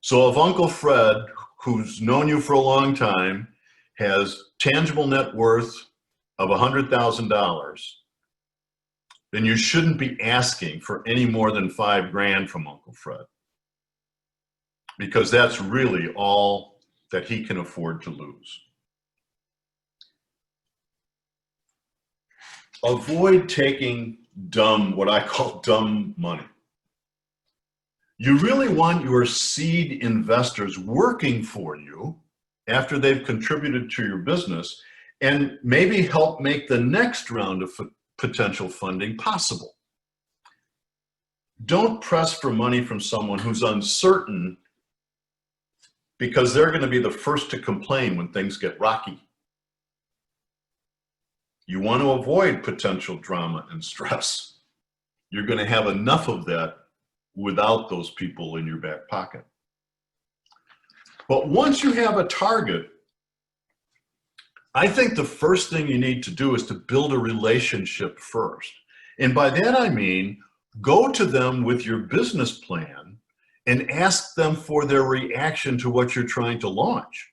So if Uncle Fred, who's known you for a long time, has tangible net worth of $100,000, then you shouldn't be asking for any more than $5,000 from Uncle Fred, because that's really all that he can afford to lose. Avoid taking what I call dumb money. You really want your seed investors working for you after they've contributed to your business and maybe help make the next round of potential funding possible. Don't press for money from someone who's uncertain, because they're going to be the first to complain when things get rocky. You want to avoid potential drama and stress. You're going to have enough of that without those people in your back pocket. But once you have a target, I think the first thing you need to do is to build a relationship first. And by that I mean, go to them with your business plan and ask them for their reaction to what you're trying to launch.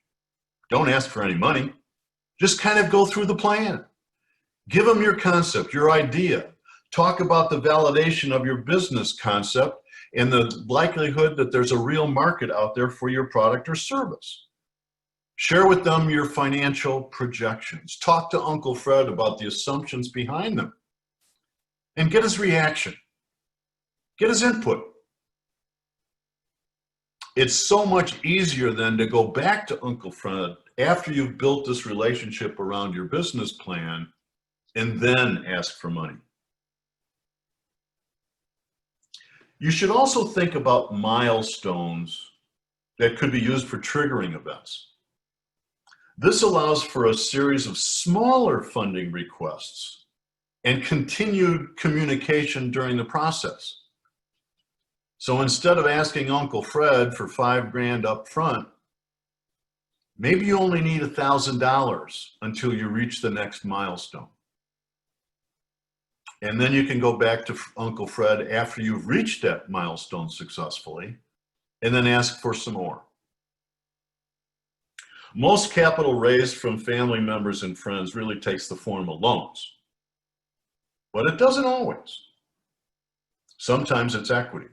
Don't ask for any money. Just kind of go through the plan. Give them your concept, your idea. Talk about the validation of your business concept and the likelihood that there's a real market out there for your product or service. Share with them your financial projections. Talk to Uncle Fred about the assumptions behind them and get his reaction. Get his input. It's so much easier then to go back to Uncle Fred after you've built this relationship around your business plan and then ask for money. You should also think about milestones that could be used for triggering events. This allows for a series of smaller funding requests and continued communication during the process. So instead of asking Uncle Fred for $5,000 up front, maybe you only need $1,000 until you reach the next milestone. And then you can go back to Uncle Fred after you've reached that milestone successfully and then ask for some more. Most capital raised from family members and friends really takes the form of loans, but it doesn't always. Sometimes it's equity.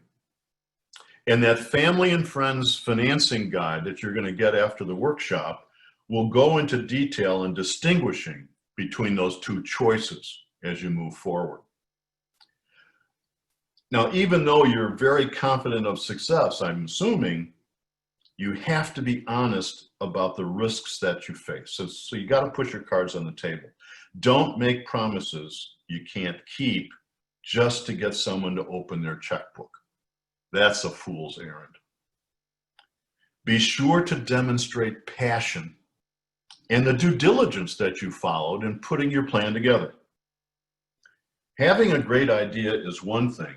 And that family and friends financing guide that you're going to get after the workshop will go into detail in distinguishing between those two choices as you move forward. Now, even though you're very confident of success, I'm assuming you have to be honest about the risks that you face. So you got to put your cards on the table. Don't make promises you can't keep just to get someone to open their checkbook. That's a fool's errand. Be sure to demonstrate passion and the due diligence that you followed in putting your plan together. Having a great idea is one thing,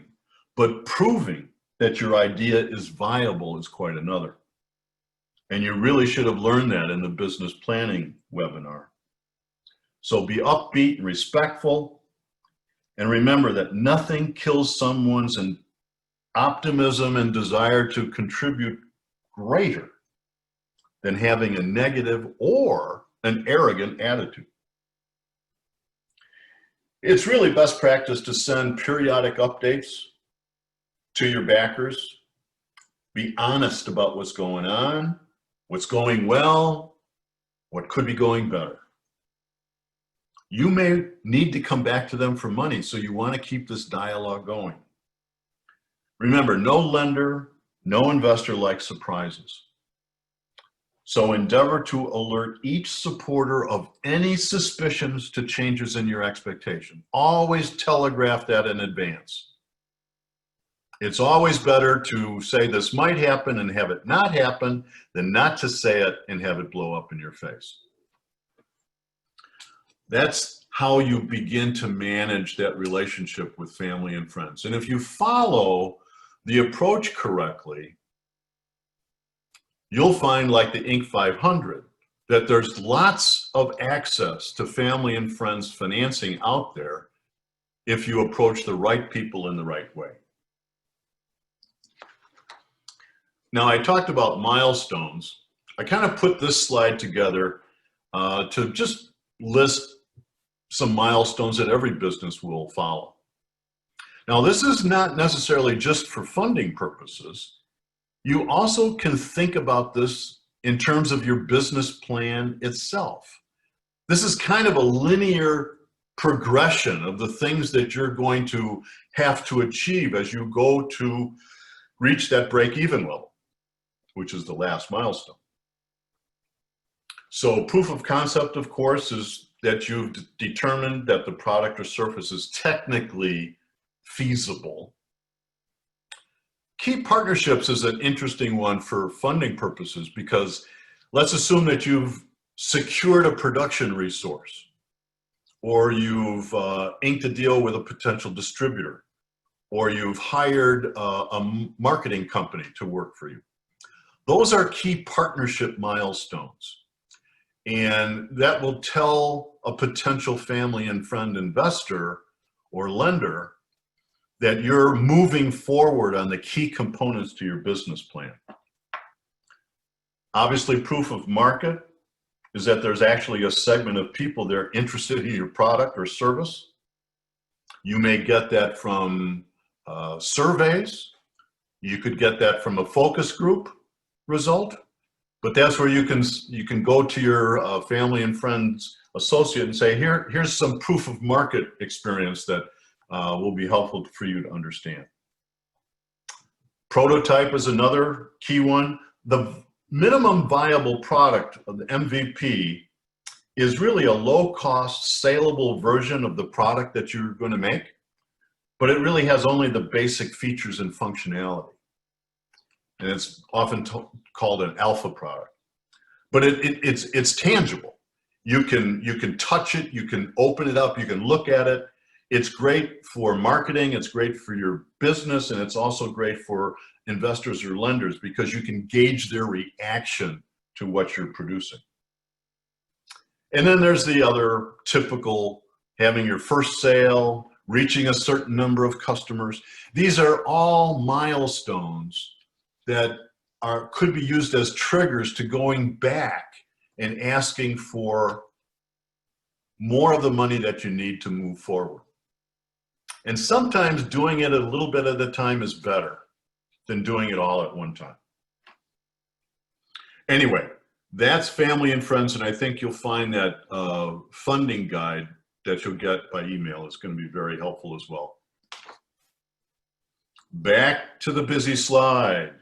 but proving that your idea is viable is quite another. And you really should have learned that in the business planning webinar. So be upbeat and respectful, and remember that nothing kills someone's optimism and desire to contribute greater than having a negative or an arrogant attitude. It's really best practice to send periodic updates to your backers. Be honest about what's going on, what's going well, what could be going better. You may need to come back to them for money, so you want to keep this dialogue going. Remember, no lender, no investor likes surprises. So endeavor to alert each supporter of any suspicions to changes in your expectation. Always telegraph that in advance. It's always better to say this might happen and have it not happen than not to say it and have it blow up in your face. That's how you begin to manage that relationship with family and friends. And if you follow the approach correctly, you'll find, like the Inc. 500, that there's lots of access to family and friends financing out there if you approach the right people in the right way. Now, I talked about milestones. I kind of put this slide together to just list some milestones that every business will follow. Now, this is not necessarily just for funding purposes. You also can think about this in terms of your business plan itself. This is kind of a linear progression of the things that you're going to have to achieve as you go to reach that break-even level, which is the last milestone. So proof of concept, of course, is that you've determined that the product or service is technically feasible. Key partnerships is an interesting one for funding purposes, because let's assume that you've secured a production resource, or you've inked a deal with a potential distributor, or you've hired a marketing company to work for you. Those are key partnership milestones. And that will tell a potential family and friend investor or lender that you're moving forward on the key components to your business plan. Obviously, proof of market is that there's actually a segment of people that are interested in your product or service. You may get that from surveys. You could get that from a focus group result, but that's where you can go to your family and friends associate and say, here's some proof of market experience that will be helpful for you to understand. Prototype is another key one. The minimum viable product of the MVP is really a low-cost, saleable version of the product that you're going to make, but it really has only the basic features and functionality. And it's often called an alpha product. But it's tangible. You can touch it, you can open it up, you can look at it. It's great for marketing, it's great for your business, and it's also great for investors or lenders because you can gauge their reaction to what you're producing. And then there's the other typical, having your first sale, reaching a certain number of customers. These are all milestones that could be used as triggers to going back and asking for more of the money that you need to move forward. And sometimes doing it a little bit at a time is better than doing it all at one time. Anyway, that's family and friends, and I think you'll find that funding guide that you'll get by email is going to be very helpful as well. Back to the busy slide.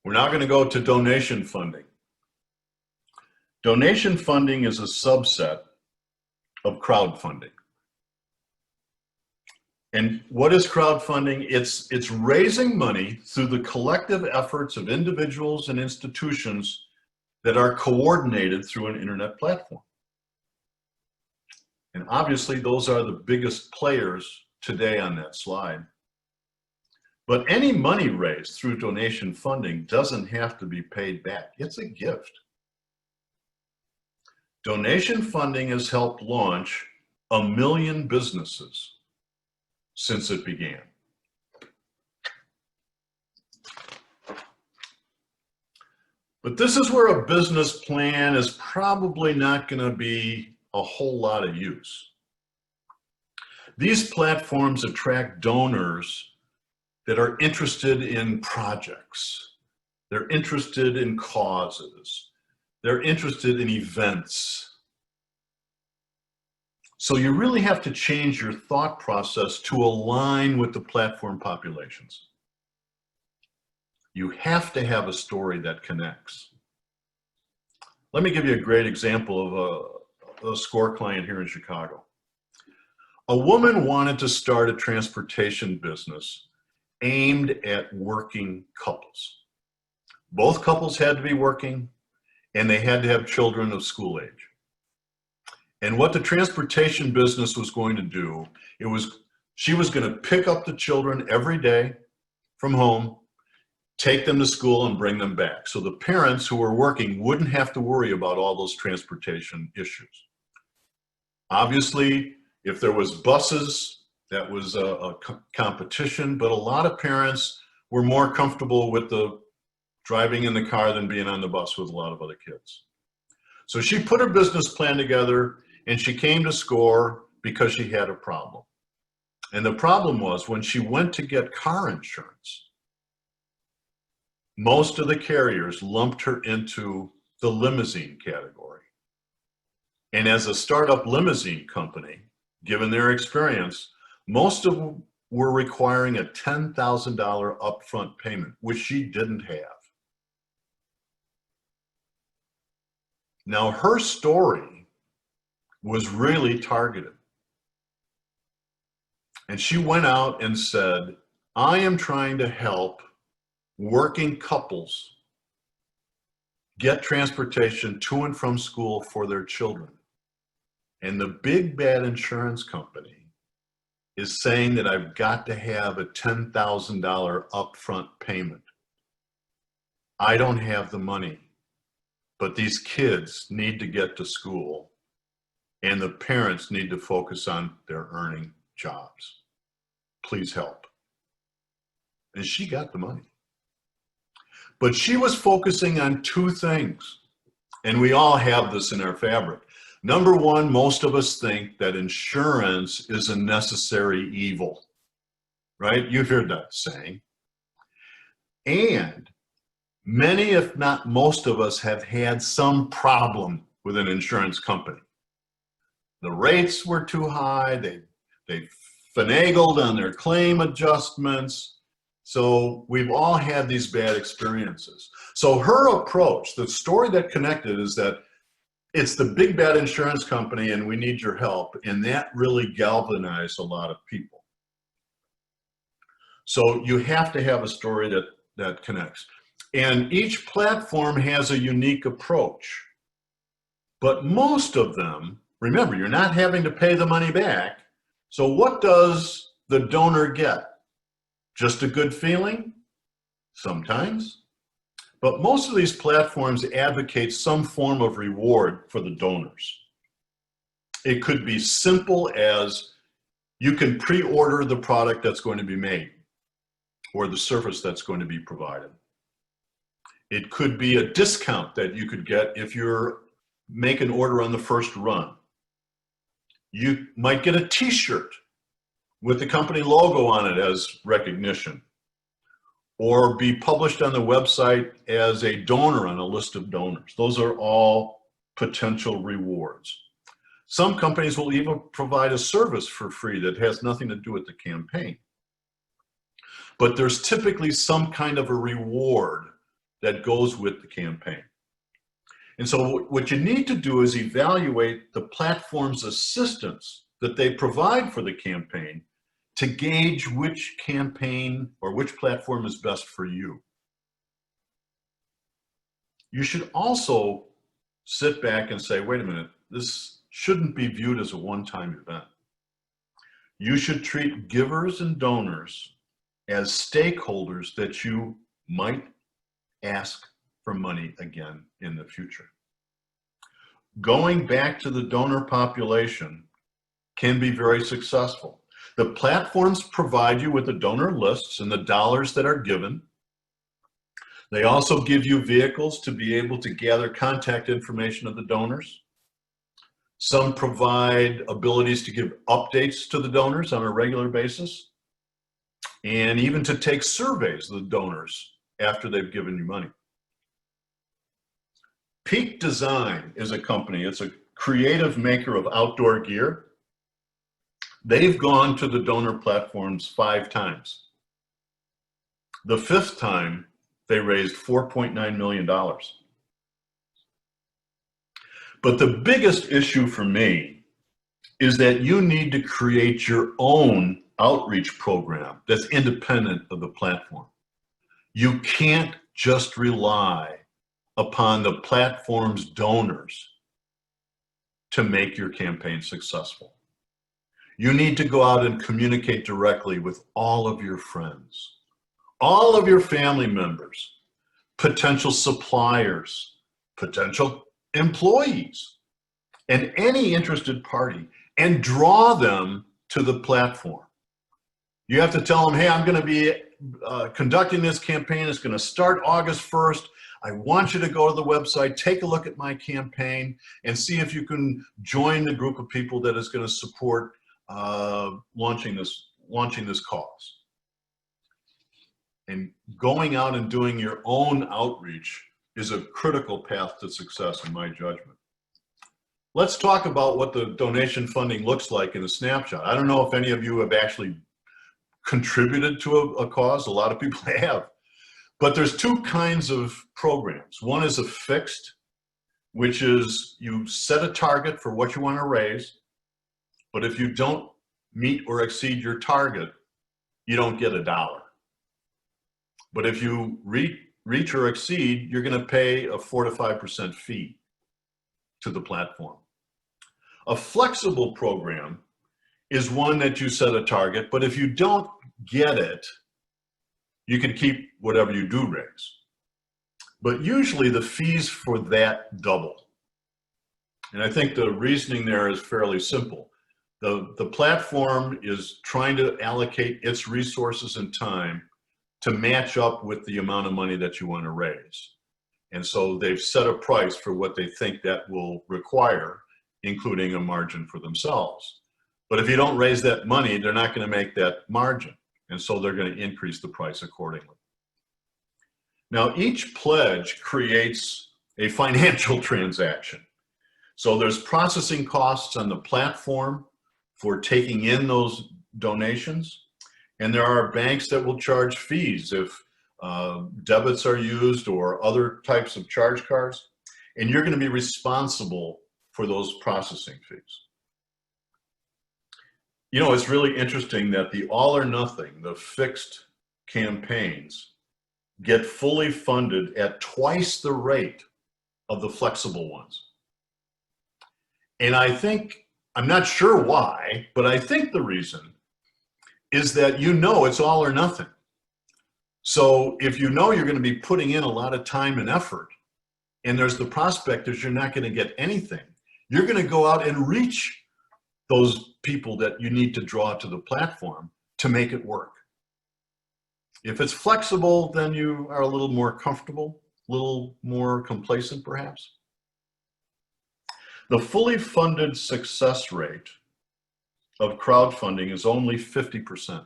We're now going to go to donation funding. Donation funding is a subset of crowdfunding. And what is crowdfunding? It's raising money through the collective efforts of individuals and institutions that are coordinated through an internet platform. And obviously, those are the biggest players today on that slide. But any money raised through donation funding doesn't have to be paid back. It's a gift. Donation funding has helped launch 1 million businesses since it began. But this is where a business plan is probably not going to be a whole lot of use. These platforms attract donors that are interested in projects. They're interested in causes. They're interested in events. So you really have to change your thought process to align with the platform populations. You have to have a story that connects. Let me give you a great example of a SCORE client here in Chicago. A woman wanted to start a transportation business aimed at working couples. Both couples had to be working, and they had to have children of school age. And what the transportation business was going to do, she was going to pick up the children every day from home, take them to school, and bring them back. So the parents who were working wouldn't have to worry about all those transportation issues. Obviously, if there was buses, that was a competition, but a lot of parents were more comfortable with the driving in the car than being on the bus with a lot of other kids. So she put her business plan together, and she came to SCORE because she had a problem. And the problem was when she went to get car insurance, most of the carriers lumped her into the limousine category. And as a startup limousine company, given their experience, most of them were requiring a $10,000 upfront payment, which she didn't have. Now, her story was really targeted. And she went out and said, I am trying to help working couples get transportation to and from school for their children. And the big bad insurance company is saying that I've got to have a $10,000 upfront payment. I don't have the money, but these kids need to get to school and the parents need to focus on their earning jobs. Please help. And she got the money. But she was focusing on two things, and we all have this in our fabric. Number one, most of us think that insurance is a necessary evil, right? You've heard that saying. And many, if not most of us, have had some problem with an insurance company. The rates were too high, they finagled on their claim adjustments. So we've all had these bad experiences. So her approach, the story that connected, is that it's the big bad insurance company and we need your help. And that really galvanized a lot of people. So you have to have a story that connects. And each platform has a unique approach. But most of them, remember, you're not having to pay the money back. So what does the donor get? Just a good feeling? Sometimes. But most of these platforms advocate some form of reward for the donors. It could be simple as you can pre-order the product that's going to be made or the service that's going to be provided. It could be a discount that you could get if you make an order on the first run. You might get a t-shirt with the company logo on it as recognition, or be published on the website as a donor on a list of donors. Those are all potential rewards. Some companies will even provide a service for free that has nothing to do with the campaign. But there's typically some kind of a reward that goes with the campaign. And so what you need to do is evaluate the platform's assistance that they provide for the campaign to gauge which campaign or which platform is best for you. You should also sit back and say, wait a minute, this shouldn't be viewed as a one-time event. You should treat givers and donors as stakeholders that you might ask for money again in the future. Going back to the donor population can be very successful. The platforms provide you with the donor lists and the dollars that are given. They also give you vehicles to be able to gather contact information of the donors. Some provide abilities to give updates to the donors on a regular basis, and even to take surveys of the donors after they've given you money. Peak Design is a company. It's a creative maker of outdoor gear. They've gone to the donor platforms 5 times. The 5th time, they raised $4.9 million. But the biggest issue for me is that you need to create your own outreach program that's independent of the platform. You can't just rely upon the platform's donors to make your campaign successful. You need to go out and communicate directly with all of your friends, all of your family members, potential suppliers, potential employees, and any interested party, and draw them to the platform. You have to tell them, hey, I'm going to be conducting this campaign. It's going to start August 1st. I want you to go to the website, take a look at my campaign, and see if you can join the group of people that is going to support launching this cause. And going out and doing your own outreach is a critical path to success in my judgment. Let's talk about what the donation funding looks like in a snapshot. I don't know if any of you have actually contributed to a cause. A lot of people have. But there's 2 kinds of programs. One is a fixed which is you set a target for what you want to raise, but if you don't meet or exceed your target, you don't get $1. But if you reach or exceed, you're going to pay a 4 to 5% fee to the platform. A flexible program is one that you set a target, but if you don't get it, you can keep whatever you do raise. But usually the fees for that double. And I think the reasoning there is fairly simple. The platform is trying to allocate its resources and time to match up with the amount of money that you want to raise. And so they've set a price for what they think that will require, including a margin for themselves. But if you don't raise that money, they're not going to make that margin. And so they're going to increase the price accordingly. Now, each pledge creates a financial transaction. So there's processing costs on the platform for taking in those donations. And there are banks that will charge fees if debits are used or other types of charge cards. And you're going to be responsible for those processing fees. You know, it's really interesting that the all or nothing, the fixed campaigns, get fully funded at twice the rate of the flexible ones. And I think, I'm not sure why, but I think the reason is that you know it's all or nothing. So if you know you're going to be putting in a lot of time and effort, and there's the prospect that you're not going to get anything, you're going to go out and reach those people that you need to draw to the platform to make it work. If it's flexible, then you are a little more comfortable, a little more complacent perhaps. The fully funded success rate of crowdfunding is only 50%.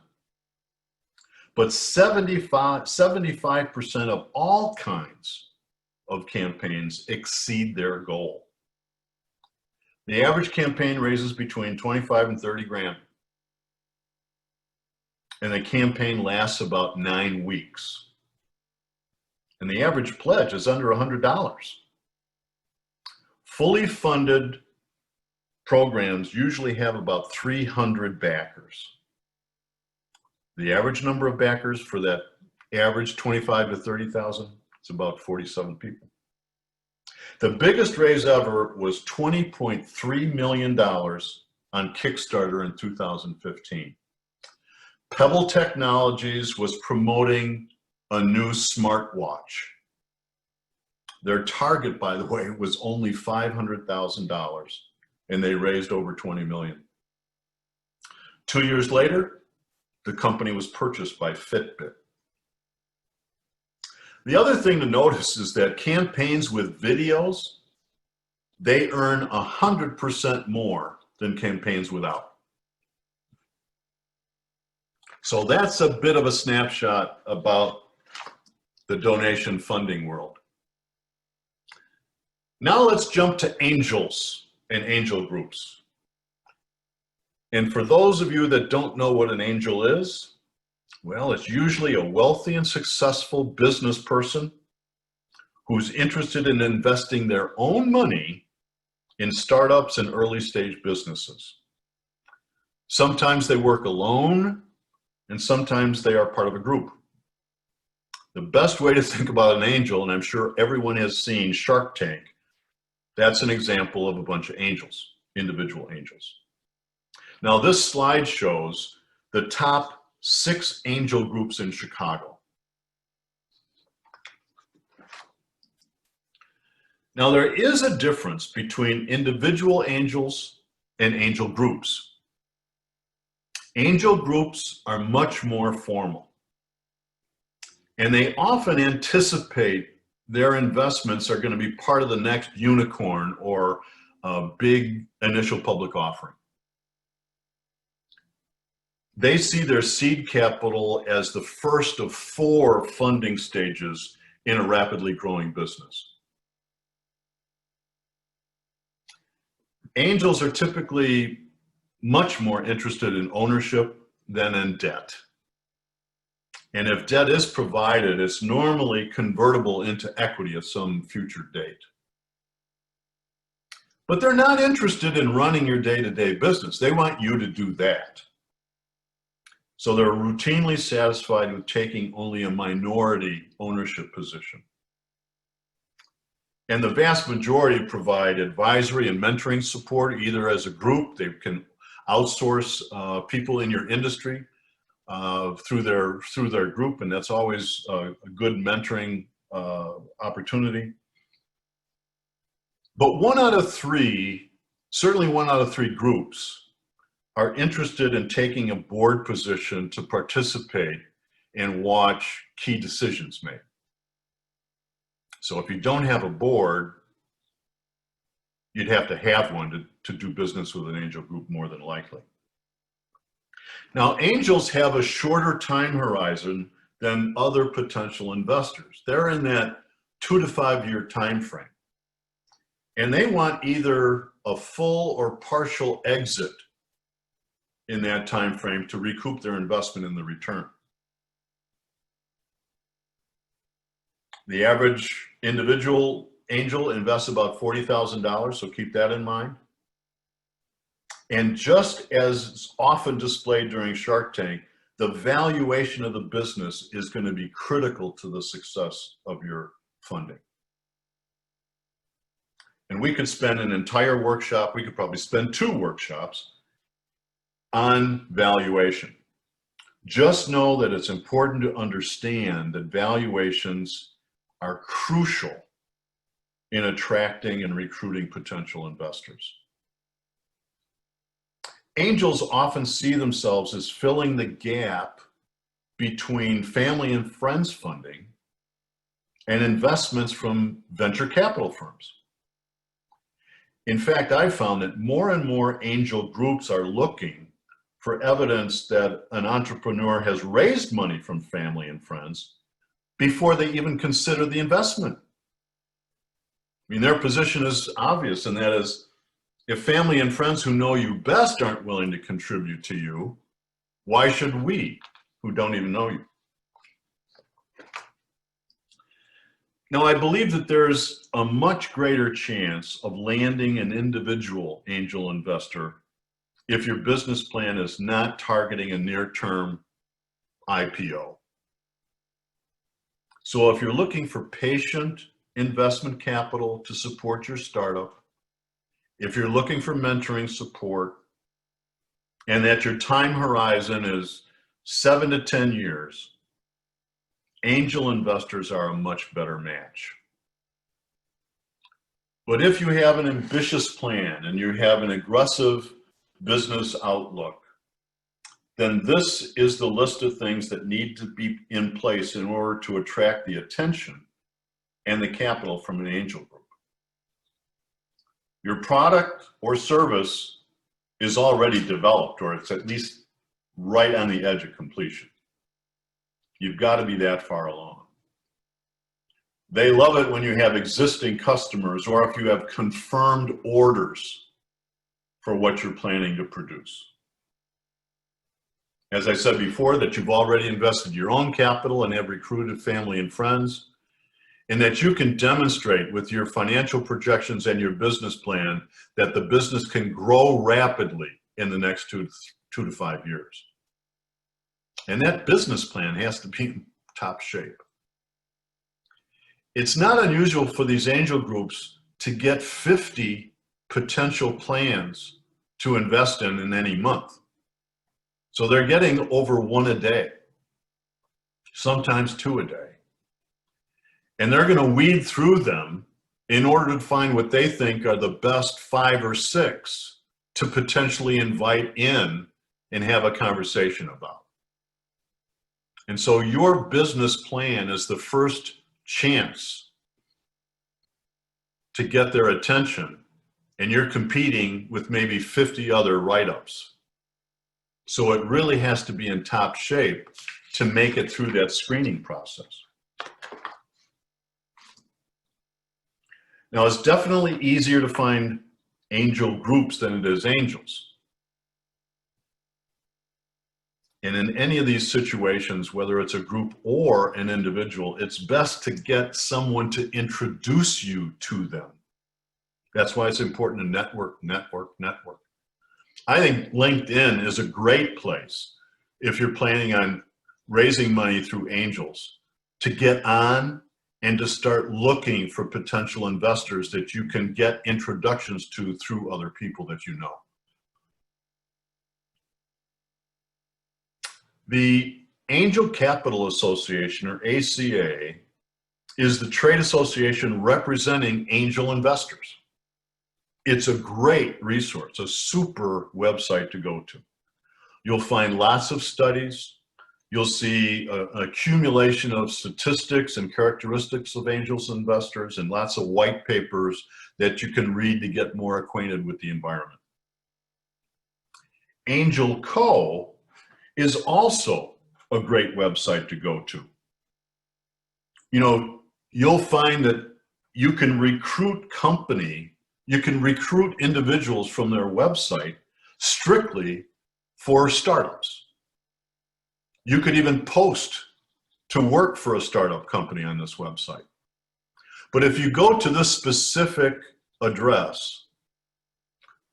But 75% of all kinds of campaigns exceed their goal. The average campaign raises between 25 and 30 grand. And the campaign lasts about 9 weeks. And the average pledge is under $100. Fully funded programs usually have about 300 backers. The average number of backers for that average 25 to 30,000 is about 47 people. The biggest raise ever was $20.3 million on Kickstarter in 2015. Pebble Technologies was promoting a new smartwatch. Their target, by the way, was only $500,000, and they raised over $20 million. 2 years later, the company was purchased by Fitbit. The other thing to notice is that campaigns with videos, they earn 100% more than campaigns without. So that's a bit of a snapshot about the donation funding world. Now let's jump to angels and angel groups. And for those of you that don't know what an angel is, well, it's usually a wealthy and successful business person who's interested in investing their own money in startups and early stage businesses. Sometimes they work alone, and sometimes they are part of a group. The best way to think about an angel, and I'm sure everyone has seen Shark Tank, that's an example of a bunch of angels, individual angels. Now this slide shows the top 6 angel groups in Chicago. Now there is a difference between individual angels and angel groups. Angel groups are much more formal, and they often anticipate their investments are going to be part of the next unicorn or a big initial public offering. They see their seed capital as the first of 4 funding stages in a rapidly growing business. Angels are typically much more interested in ownership than in debt. And if debt is provided, it's normally convertible into equity at some future date. But they're not interested in running your day-to-day business. They want you to do that. So they're routinely satisfied with taking only a minority ownership position. And the vast majority provide advisory and mentoring support, either as a group. They can outsource people in your industry through their group, and that's always a good mentoring opportunity. But 1 out of 3, certainly 1 out of 3 groups, are interested in taking a board position to participate and watch key decisions made. So if you don't have a board, you'd have to have one to do business with an angel group, more than likely. Now, angels have a shorter time horizon than other potential investors. They're in that 2 to 5 year time frame. And they want either a full or partial exit in that time frame to recoup their investment in the return. The average individual angel invests about $40,000, so keep that in mind. And just as often displayed during Shark Tank, the valuation of the business is going to be critical to the success of your funding. And we could spend an entire workshop, we could probably spend 2 workshops on valuation. Just know that it's important to understand that valuations are crucial in attracting and recruiting potential investors. Angels often see themselves as filling the gap between family and friends funding and investments from venture capital firms. In fact, I've found that more and more angel groups are looking for evidence that an entrepreneur has raised money from family and friends before they even consider the investment. I mean, their position is obvious, and that is, if family and friends who know you best aren't willing to contribute to you, why should we, who don't even know you? Now, I believe that there's a much greater chance of landing an individual angel investor if your business plan is not targeting a near-term IPO. So if you're looking for patient investment capital to support your startup, if you're looking for mentoring support, and that your time horizon is 7 to 10 years, angel investors are a much better match. But if you have an ambitious plan and you have an aggressive business outlook, then this is the list of things that need to be in place in order to attract the attention and the capital from an angel group. Your product or service is already developed, or it's at least right on the edge of completion. You've got to be that far along. They love it when you have existing customers, or if you have confirmed orders for what you're planning to produce. As I said before, that you've already invested your own capital and have recruited family and friends, and that you can demonstrate with your financial projections and your business plan that the business can grow rapidly in the next 2 to 5 years. And that business plan has to be in top shape. It's not unusual for these angel groups to get 50 potential plans to invest in any month. So they're getting over 1 a day, sometimes 2 a day. And they're going to weed through them in order to find what they think are the best 5 or 6 to potentially invite in and have a conversation about. And so your business plan is the first chance to get their attention, and you're competing with maybe 50 other write-ups. So it really has to be in top shape to make it through that screening process. Now, it's definitely easier to find angel groups than it is angels. And in any of these situations, whether it's a group or an individual, it's best to get someone to introduce you to them. That's why it's important to network, network, network. I think LinkedIn is a great place if you're planning on raising money through angels to get on and to start looking for potential investors that you can get introductions to through other people that you know. The Angel Capital Association, or ACA, is the trade association representing angel investors. It's a great resource, a super website to go to. You'll find lots of studies. You'll see an accumulation of statistics and characteristics of angels investors and lots of white papers that you can read to get more acquainted with the environment. Angel Co. is also a great website to go to. You know, you'll find that you can recruit individuals from their website strictly for startups. You could even post to work for a startup company on this website. But if you go to this specific address,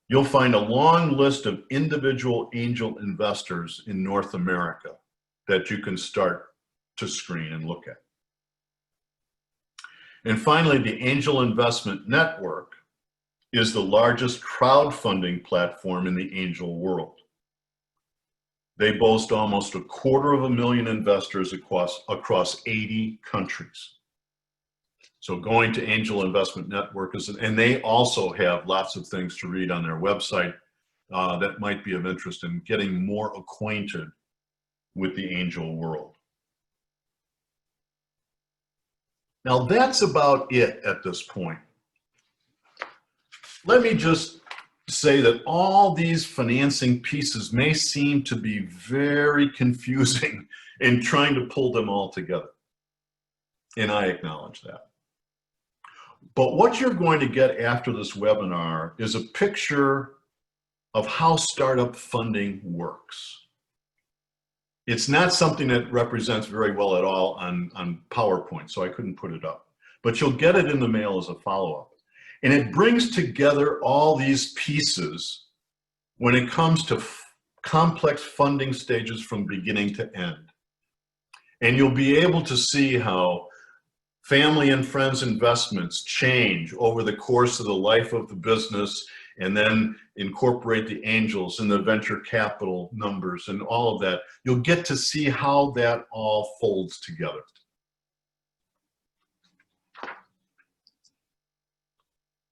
you'll find a long list of individual angel investors in North America that you can start to screen and look at. And finally, the Angel Investment Network is the largest crowdfunding platform in the angel world. They boast almost 250,000 investors across 80 countries. So going to Angel Investment Network and they also have lots of things to read on their website that might be of interest in getting more acquainted with the angel world. Now that's about it at this point. Let me just say that all these financing pieces may seem to be very confusing in trying to pull them all together. And I acknowledge that. But what you're going to get after this webinar is a picture of how startup funding works. It's not something that represents very well at all on PowerPoint, so I couldn't put it up. But you'll get it in the mail as a follow-up. And it brings together all these pieces when it comes to complex funding stages from beginning to end. And you'll be able to see how family and friends investments change over the course of the life of the business, and then incorporate the angels and the venture capital numbers and all of that. You'll get to see how that all folds together.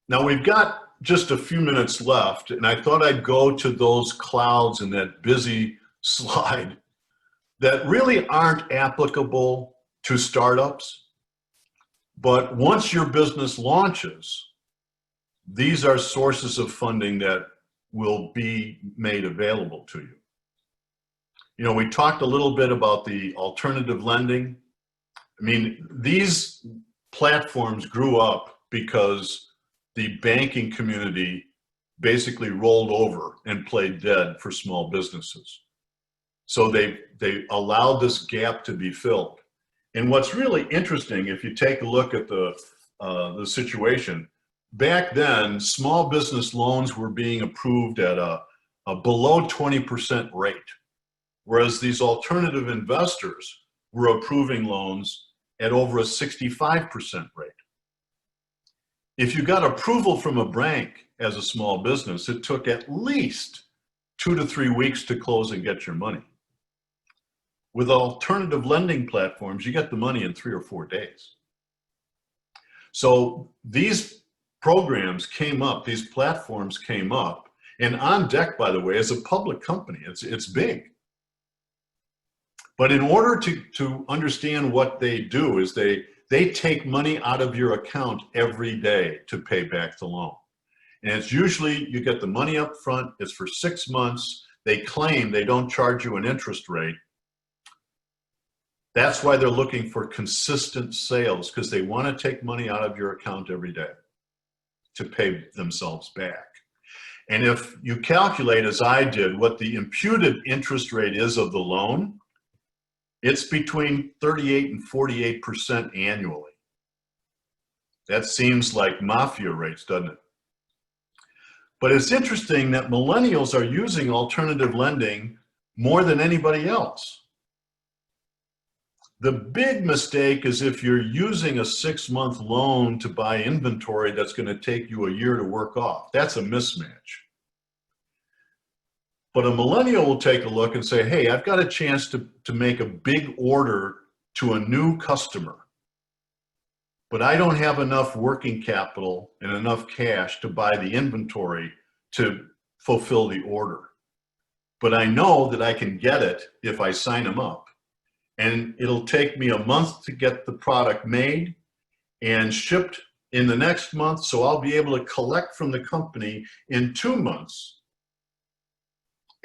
Now we've got just a few minutes left, and I thought I'd go to those clouds in that busy slide that really aren't applicable to startups. But once your business launches, these are sources of funding that will be made available to you. You know, we talked a little bit about the alternative lending. I mean, these platforms grew up because the banking community basically rolled over and played dead for small businesses. So they allowed this gap to be filled. And what's really interesting, if you take a look at the situation, back then, small business loans were being approved at a below 20% rate, whereas these alternative investors were approving loans at over a 65% rate. If you got approval from a bank as a small business, it took at least 2 to 3 weeks to close and get your money. With alternative lending platforms, you get the money in 3 or 4 days. So these programs came up, these platforms came up, and On Deck, by the way, is a public company. It's big. But in order to understand what they do is they take money out of your account every day to pay back the loan. And it's usually, you get the money up front, it's for 6 months, they claim they don't charge you an interest rate. That's why they're looking for consistent sales, because they want to take money out of your account every day to pay themselves back. And if you calculate, as I did, what the imputed interest rate is of the loan, it's between 38 and 48% annually. That seems like mafia rates, doesn't it? But it's interesting that millennials are using alternative lending more than anybody else. The big mistake is if you're using a 6-month loan to buy inventory that's going to take you a year to work off. That's a mismatch. But a millennial will take a look and say, hey, I've got a chance to make a big order to a new customer, but I don't have enough working capital and enough cash to buy the inventory to fulfill the order. But I know that I can get it if I sign them up. And it'll take me a month to get the product made and shipped in the next month, so I'll be able to collect from the company in 2 months,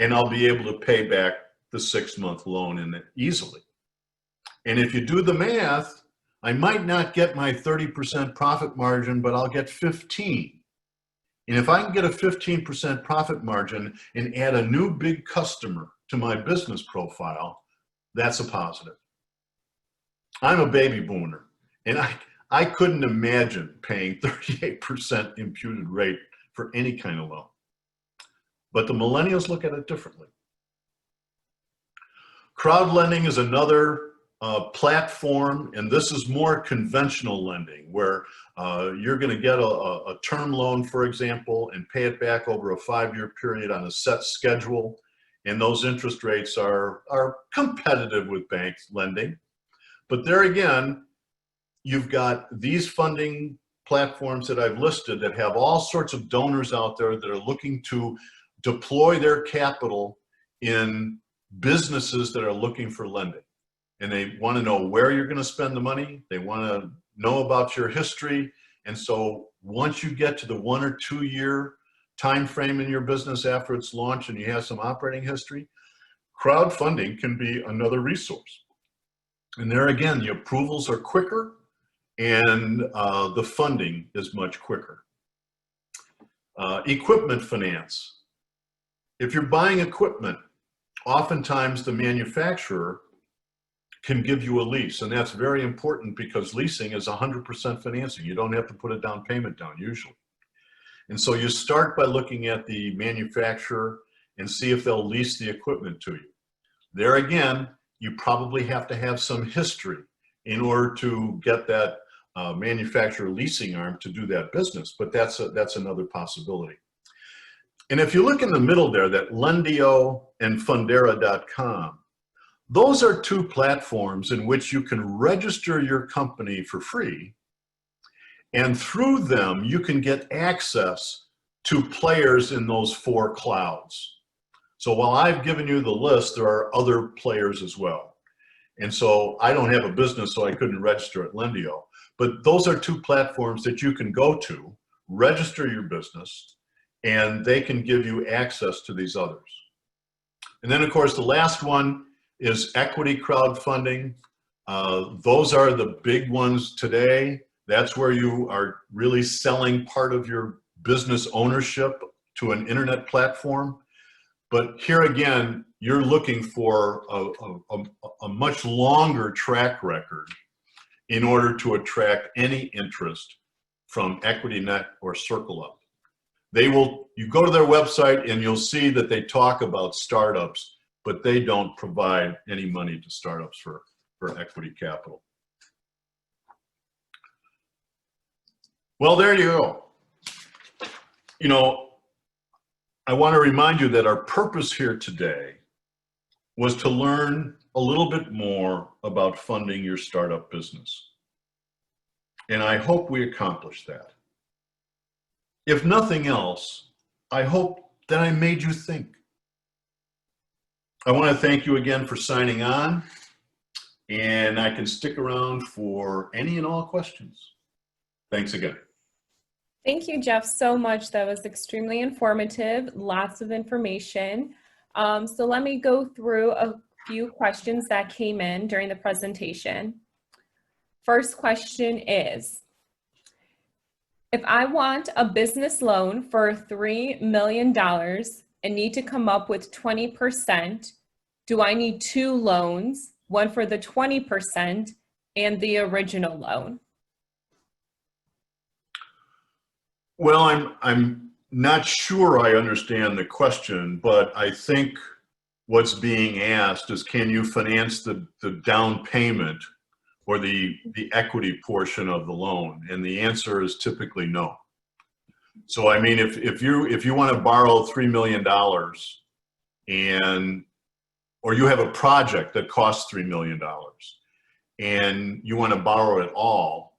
and I'll be able to pay back the 6-month loan in it easily. And if you do the math, I might not get my 30% profit margin, but I'll get 15. And if I can get a 15% profit margin and add a new big customer to my business profile, that's a positive. I'm a baby boomer, and I couldn't imagine paying 38% imputed rate for any kind of loan. But the millennials look at it differently. Crowd lending is another platform, and this is more conventional lending, where you're going to get a term loan, for example, and pay it back over a 5-year period on a set schedule. And those interest rates are competitive with bank lending. But there again, you've got these funding platforms that I've listed that have all sorts of donors out there that are looking to deploy their capital in businesses that are looking for lending. And they want to know where you're going to spend the money. They want to know about your history. And so once you get to the 1 or 2 year time frame in your business after it's launched and you have some operating history, crowdfunding can be another resource. And there again, the approvals are quicker and the funding is much quicker. Equipment finance. If you're buying equipment, oftentimes the manufacturer can give you a lease, and that's very important because leasing is 100% financing. You don't have to put a down payment down usually. And so you start by looking at the manufacturer and see if they'll lease the equipment to you. There again, you probably have to have some history in order to get that manufacturer leasing arm to do that business, but that's another possibility. And if you look in the middle there, that Lendio and Fundera.com, those are 2 platforms in which you can register your company for free, and through them you can get access to players in those 4 clouds. So while I've given you the list, there are other players as well. And so I don't have a business, so I couldn't register at Lendio. But those are 2 platforms that you can go to, register your business, and they can give you access to these others. And then of course the last one is equity crowdfunding. Those are the big ones today. That's where you are really selling part of your business ownership to an internet platform. But here again, you're looking for a much longer track record in order to attract any interest from EquityNet or CircleUp. You go to their website and you'll see that they talk about startups, but they don't provide any money to startups for equity capital. Well, there you go. You know, I want to remind you that our purpose here today was to learn a little bit more about funding your startup business. And I hope we accomplished that. If nothing else, I hope that I made you think. I want to thank you again for signing on, and I can stick around for any and all questions. Thanks again. Thank you, Jeff, so much. That was extremely informative, lots of information. So let me go through a few questions that came in during the presentation. First question is, if I want a business loan for $3 million and need to come up with 20%, do I need 2 loans, one for the 20% and the original loan? Well, I'm not sure I understand the question, but I think what's being asked is, can you finance the down payment or the equity portion of the loan? And the answer is typically no. So I mean, if you want to borrow $3 million or you have a project that costs $3 million and you want to borrow it all,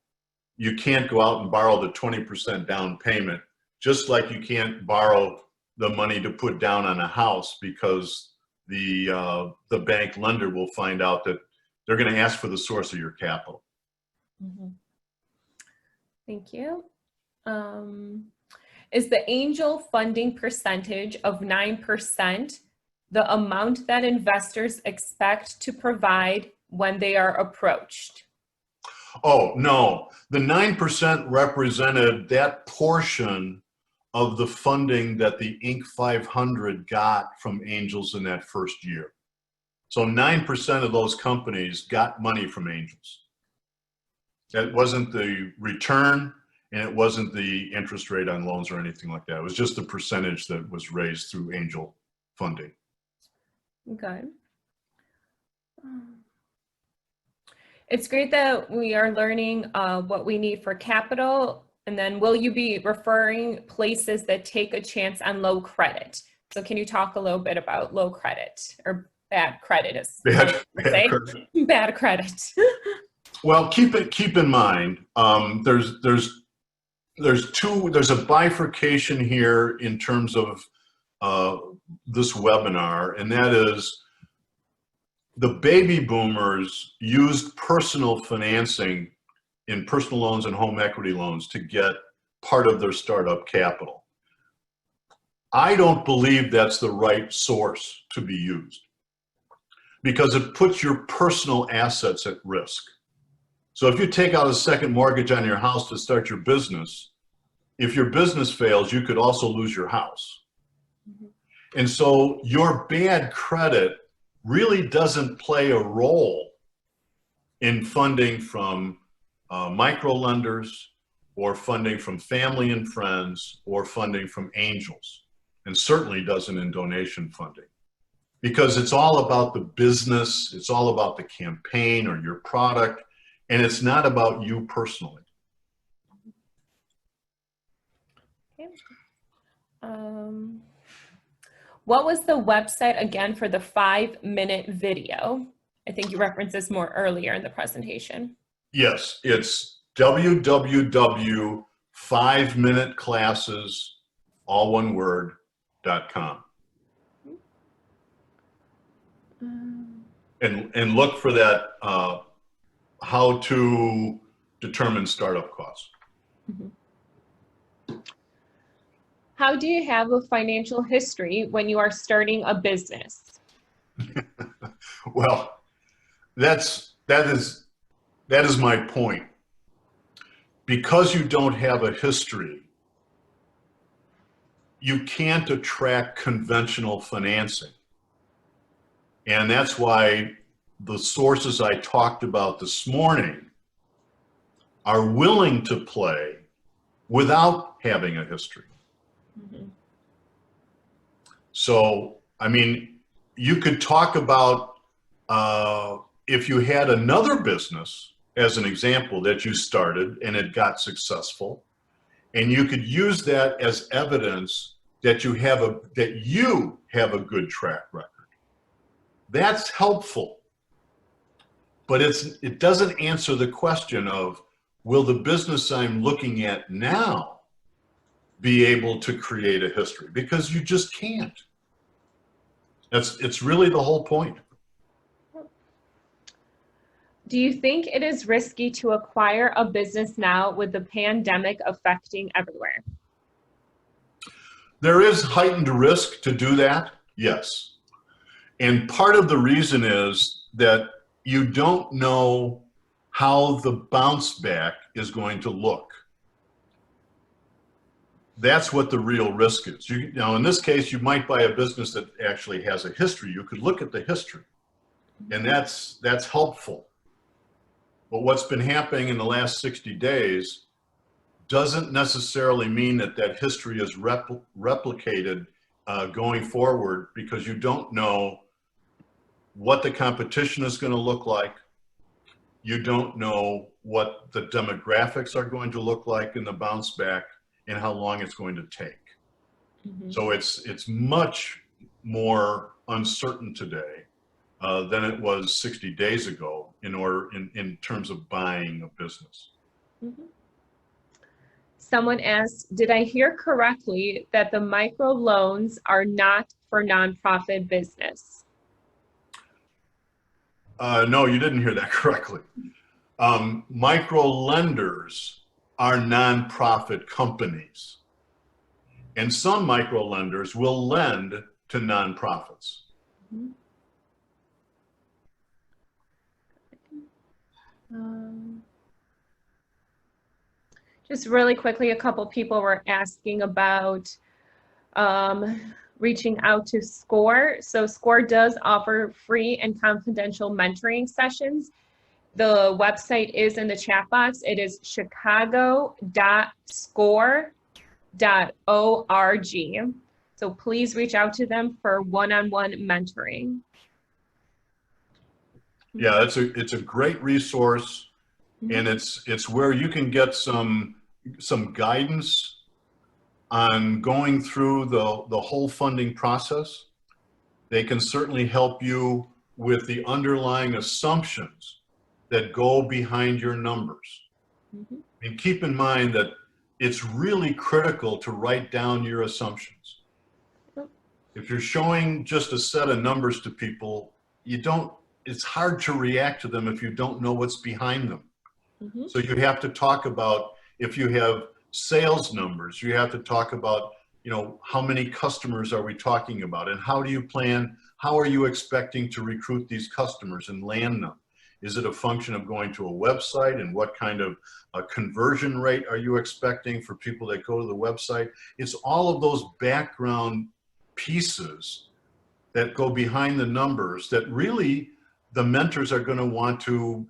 you can't go out and borrow the 20% down payment, just like you can't borrow the money to put down on a house, because the bank lender will find out that they're going to ask for the source of your capital. Mm-hmm. Thank you. Is the angel funding percentage of 9% the amount that investors expect to provide when they are approached? Oh, no. The 9% represented that portion of the funding that the Inc. 500 got from angels in that first year. So 9% of those companies got money from angels. That wasn't the return, and it wasn't the interest rate on loans or anything like that. It was just the percentage that was raised through angel funding. Good. It's great that we are learning what we need for capital. And then will you be referring places that take a chance on low credit? So can you talk a little bit about low credit or bad credit? Bad credit. Bad credit. Well, keep in mind, there's a bifurcation here in terms of this webinar, and that is the baby boomers used personal financing in personal loans and home equity loans to get part of their startup capital. I don't believe that's the right source to be used, because it puts your personal assets at risk. So if you take out a second mortgage on your house to start your business, if your business fails, you could also lose your house. Mm-hmm. And so your bad credit really doesn't play a role in funding from micro lenders, or funding from family and friends, or funding from angels, and certainly doesn't in donation funding, because it's all about the business, it's all about the campaign or your product, and it's not about you personally. Okay. What was the website again for the 5-minute video? I think you referenced this more earlier in the presentation. Yes, it's www.5minuteclasses, all one word, .com. And look for that how to determine startup costs. Mm-hmm. How do you have a financial history when you are starting a business? Well, that is my point. Because you don't have a history, you can't attract conventional financing. And that's why the sources I talked about this morning are willing to play without having a history. Mm-hmm. So, I mean, you could talk about if you had another business, as an example, that you started and it got successful, and you could use that as evidence that you have a good track record. That's helpful, but it doesn't answer the question of, will the business I'm looking at now be able to create a history? Because you just can't. It's really the whole point. Do you think it is risky to acquire a business now with the pandemic affecting everywhere? There is heightened risk to do that, yes. And part of the reason is that you don't know how the bounce back is going to look. That's what the real risk is. Now, in this case, you might buy a business that actually has a history. You could look at the history, and that's helpful. But what's been happening in the last 60 days doesn't necessarily mean that that history is replicated going forward, because you don't know what the competition is going to look like. You don't know what the demographics are going to look like in the bounce back and how long it's going to take. So it's much more uncertain today than it was 60 days ago in terms of buying a business. Someone asked, did I hear correctly that the microloans are not for nonprofit business? No, you didn't hear that correctly. Micro lenders are nonprofit companies, and some micro lenders will lend to nonprofits. Just really quickly, a couple people were asking about reaching out to SCORE. So SCORE does offer free and confidential mentoring sessions. The website is in the chat box. It is chicago.score.org. So please reach out to them for one-on-one mentoring. Yeah, it's a great resource, and it's where you can get some guidance on going through the whole funding process. They can certainly help you with the underlying assumptions that go behind your numbers. And keep in mind that it's really critical to write down your assumptions. If you're showing just a set of numbers to people, it's hard to react to them if you don't know what's behind them. So you have to talk about, if you have sales numbers, you have to talk about, how many customers are we talking about, and how are you expecting to recruit these customers and land them? Is it a function of going to a website, and what kind of a conversion rate are you expecting for people that go to the website? It's all of those background pieces that go behind the numbers that really the mentors are going to want to,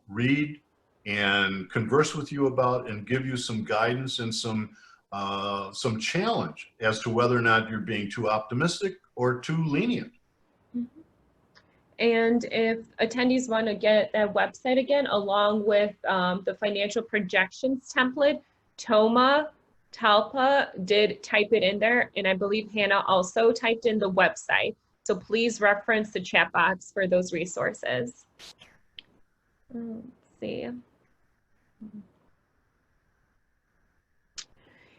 read and converse with you about, and give you some guidance and some challenge as to whether or not you're being too optimistic or too lenient. And if attendees want to get that website again, along with the financial projections template, Talpa did type it in there, and I believe Hannah also typed in the website. So please reference the chat box for those resources. Let's see.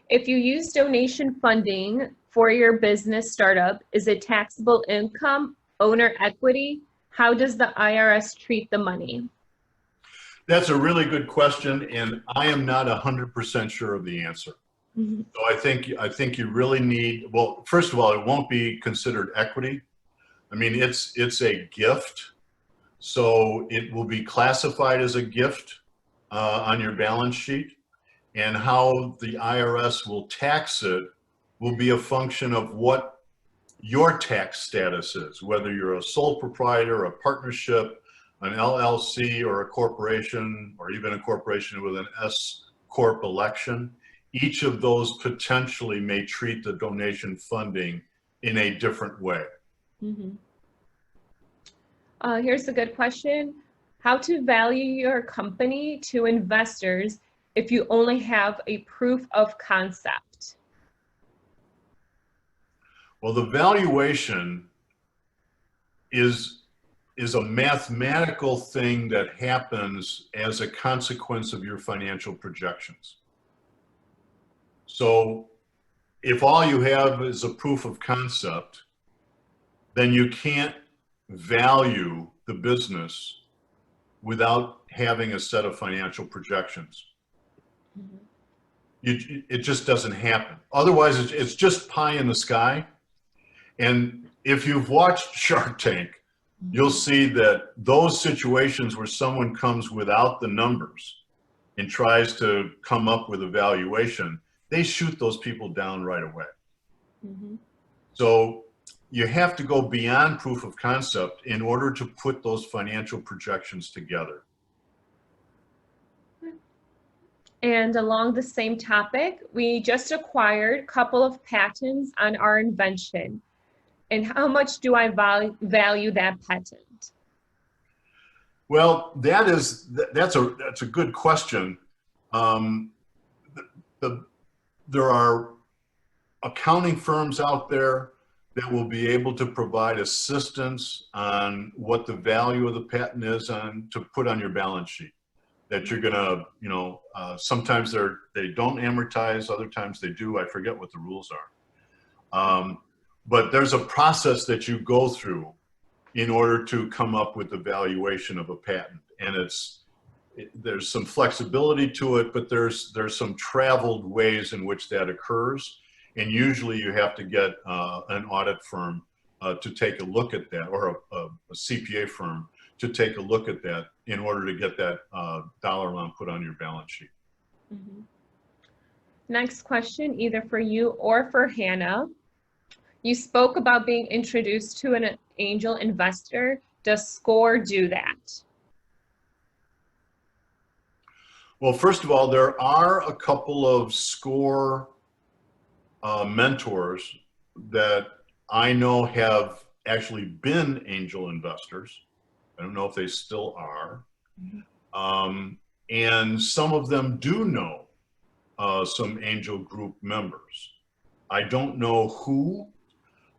If you use donation funding for your business startup, is it taxable income, owner equity? How does the IRS treat the money? That's a really good question, and I am not 100% sure of the answer. So I think you really need, well, first of all, it won't be considered equity. I mean, it's a gift, so it will be classified as a gift on your balance sheet, and how the IRS will tax it will be a function of what your tax status is, whether you're a sole proprietor, a partnership, an LLC, or a corporation, or even a corporation with an S Corp election. Each of those potentially may treat the donation funding in a different way. Here's a good question. How to value your company to investors if you only have a proof of concept? Well, the valuation is a mathematical thing that happens as a consequence of your financial projections. So if all you have is a proof of concept, then you can't value the business without having a set of financial projections. It just doesn't happen. Otherwise, it's just pie in the sky. And if you've watched Shark Tank, you'll see that those situations where someone comes without the numbers and tries to come up with a valuation, they shoot those people down right away. So you have to go beyond proof of concept in order to put those financial projections together. And along the same topic, we just acquired a couple of patents on our invention. And how much do I value that patent? Well, that's a good question. Um, there are accounting firms out there that will be able to provide assistance on what the value of the patent is to put on your balance sheet. That you're gonna, sometimes they don't amortize, other times they do. I forget what the rules are. But there's a process that you go through in order to come up with the valuation of a patent, and there's some flexibility to it, but there's some traveled ways in which that occurs, and usually you have to get an audit firm to take a look at that, or a CPA firm to take a look at that in order to get that dollar amount put on your balance sheet. Mm-hmm. Next question, either for you or for Hannah. You spoke about being introduced to an angel investor. Does SCORE do that? Well, first of all, there are a couple of SCORE mentors that I know have actually been angel investors. I don't know if they still are. And some of them do know some angel group members. I don't know who,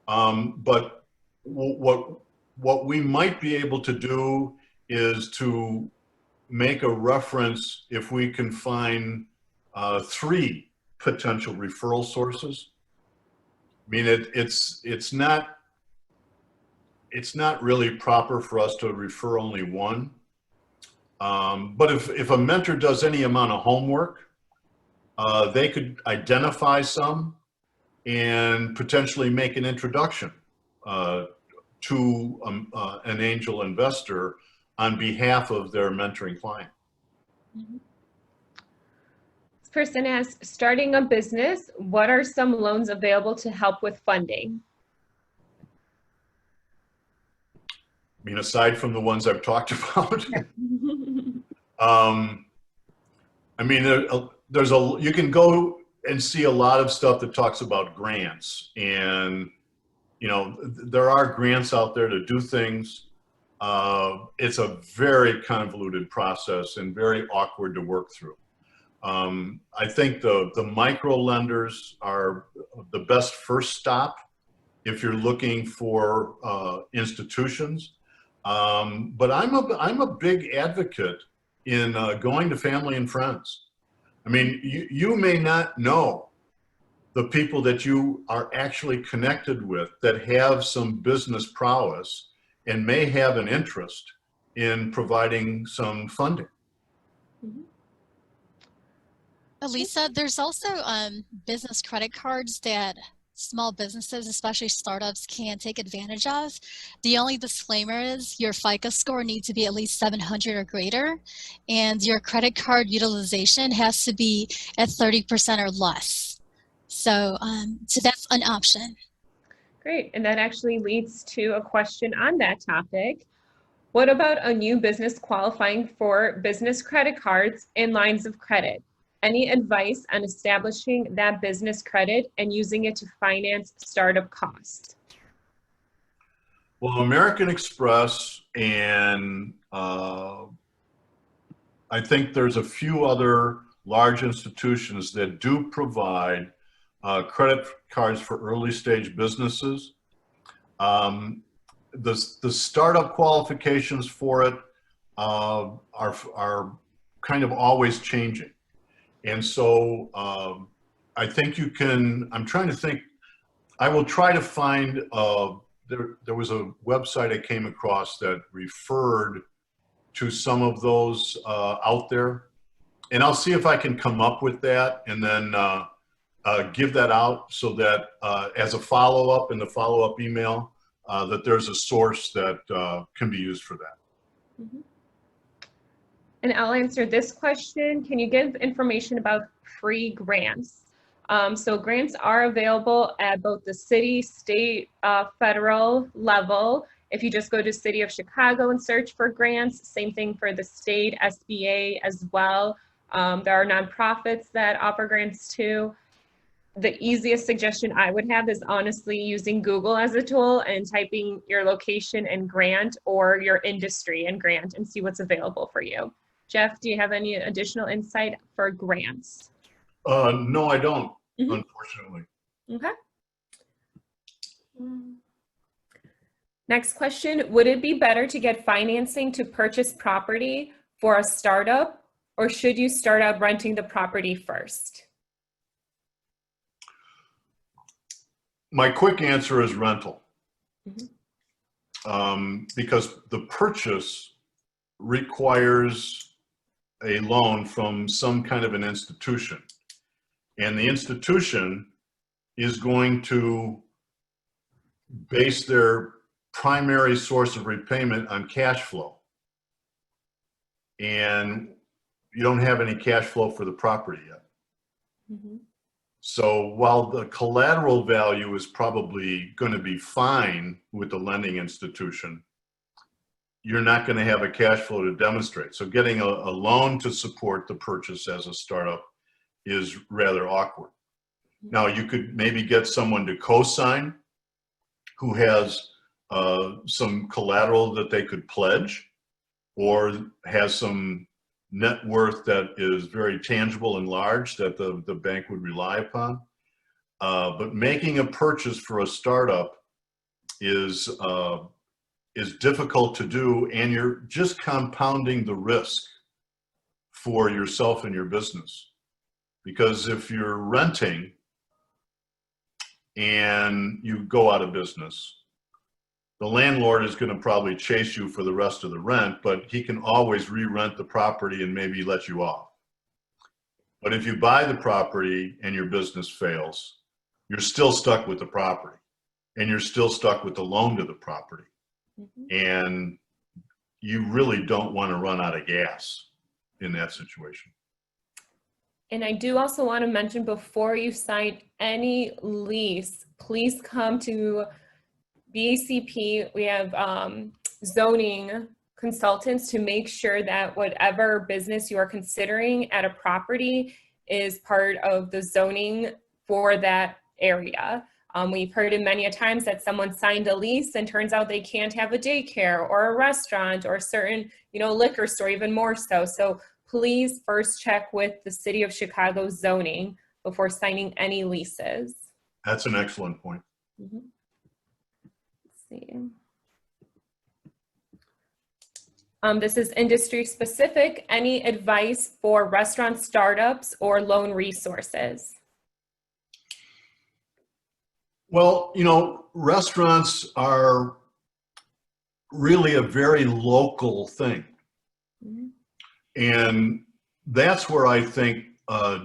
but what we might be able to do is to make a reference if we can find 3 potential referral sources. I mean, it's not really proper for us to refer only one. But if a mentor does any amount of homework, they could identify some and potentially make an introduction to an angel investor on behalf of their mentoring client. Mm-hmm. This person asks, starting a business, what are some loans available to help with funding? I mean, aside from the ones I've talked about, I mean, you can go and see a lot of stuff that talks about grants, and there are grants out there to do things. It's a very convoluted process and very awkward to work through. I think the micro lenders are the best first stop if you're looking for institutions. But I'm a big advocate in going to family and friends. I mean, you may not know the people that you are actually connected with that have some business prowess and may have an interest in providing some funding. Mm-hmm. Elisa, there's also business credit cards that small businesses, especially startups, can take advantage of. The only disclaimer is your FICO score needs to be at least 700 or greater, and your credit card utilization has to be at 30% or less. So that's an option. Great, and that actually leads to a question on that topic. What about a new business qualifying for business credit cards and lines of credit? Any advice on establishing that business credit and using it to finance startup costs? Well, American Express and I think there's a few other large institutions that do provide credit cards for early stage businesses. The startup qualifications for it are kind of always changing. And so I think you can, I'm trying to think, I will try to find, there was a website I came across that referred to some of those out there. And I'll see if I can come up with that and then give that out so that as a follow-up in the follow-up email, that there's a source that can be used for that. Mm-hmm. And I'll answer this question. Can you give information about free grants? So grants are available at both the city, state, federal level. If you just go to City of Chicago and search for grants, same thing for the state, SBA as well. There are nonprofits that offer grants too. The easiest suggestion I would have is honestly using Google as a tool and typing your location and grant or your industry and grant and see what's available for you. Jeff, do you have any additional insight for grants? No, I don't, Mhm. unfortunately. Okay. Next question, would it be better to get financing to purchase property for a startup, or should you start out renting the property first? My quick answer is rental. Mhm. Because the purchase requires a loan from some kind of an institution. And the institution is going to base their primary source of repayment on cash flow. And you don't have any cash flow for the property yet. Mhm. So while the collateral value is probably going to be fine with the lending institution, you're not going to have a cash flow to demonstrate. So getting a loan to support the purchase as a startup is rather awkward. Now, you could maybe get someone to co-sign who has some collateral that they could pledge or has some net worth that is very tangible and large that the bank would rely upon. But making a purchase for a startup is difficult to do, and you're just compounding the risk for yourself and your business. Because if you're renting and you go out of business, the landlord is going to probably chase you for the rest of the rent, but he can always re-rent the property and maybe let you off. But if you buy the property and your business fails, you're still stuck with the property, and you're still stuck with the loan to the property. And you really don't want to run out of gas in that situation. And I do also want to mention, before you sign any lease, please come to BACP. We have zoning consultants to make sure that whatever business you are considering at a property is part of the zoning for that area. We've heard it many a times that someone signed a lease and turns out they can't have a daycare or a restaurant or a certain, liquor store, even more so. So please first check with the City of Chicago zoning before signing any leases. That's an excellent point. Mm-hmm. Let's see. This is industry specific. Any advice for restaurant startups or loan resources? Well, restaurants are really a very local thing. Mm-hmm. And that's where I think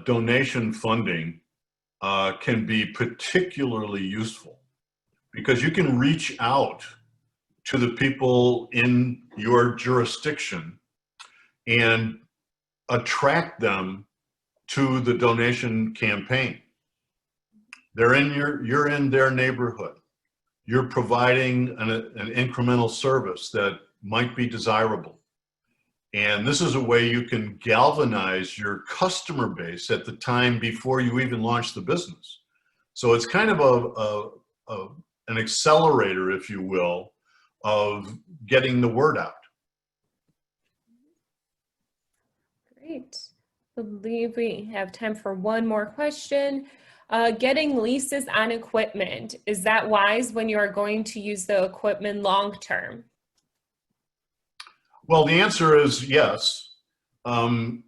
donation funding can be particularly useful, because you can reach out to the people in your jurisdiction and attract them to the donation campaign. You're in their neighborhood. You're providing an incremental service that might be desirable. And this is a way you can galvanize your customer base at the time before you even launch the business. So it's kind of an accelerator, if you will, of getting the word out. Great. I believe we have time for one more question. Getting leases on equipment, is that wise when you are going to use the equipment long term? Well, the answer is yes. On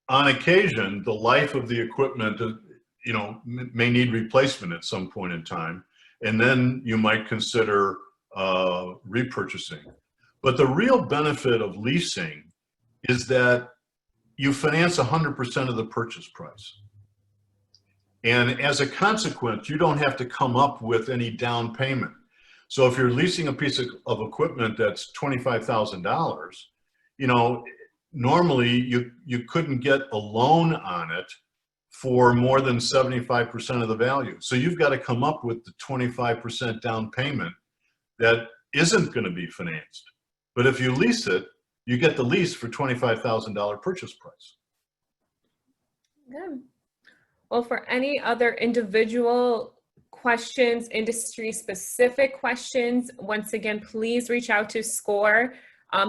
occasion, the life of the equipment, may need replacement at some point in time, and then you might consider repurchasing. But the real benefit of leasing is that you finance 100% of the purchase price. And as a consequence, you don't have to come up with any down payment. So if you're leasing a piece of equipment that's $25,000, normally you couldn't get a loan on it for more than 75% of the value. So you've got to come up with the 25% down payment that isn't going to be financed. But if you lease it, you get the lease for $25,000 purchase price. Good. Well, for any other individual questions, industry specific questions, once again, please reach out to SCORE.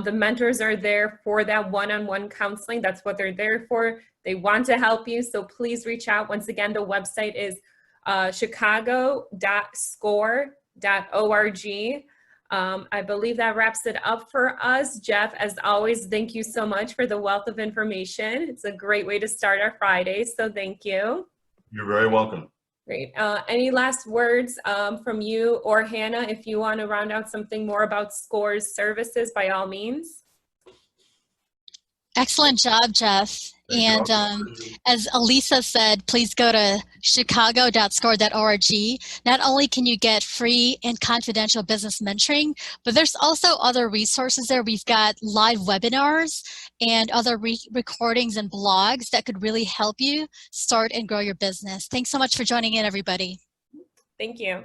The mentors are there for that one-on-one counseling. That's what they're there for. They want to help you. So please reach out. Once again, the website is chicago.score.org. I believe that wraps it up for us. Jeff, as always, thank you so much for the wealth of information. It's a great way to start our Friday, so thank you. You're very welcome. Great. Any last words from you or Hannah, if you want to round out something more about SCORE's services, by all means. Excellent job, Jeff. And as Elisa said, please go to chicago.score.org. Not only can you get free and confidential business mentoring, but there's also other resources there. We've got live webinars and other recordings and blogs that could really help you start and grow your business. Thanks so much for joining in, everybody. Thank you.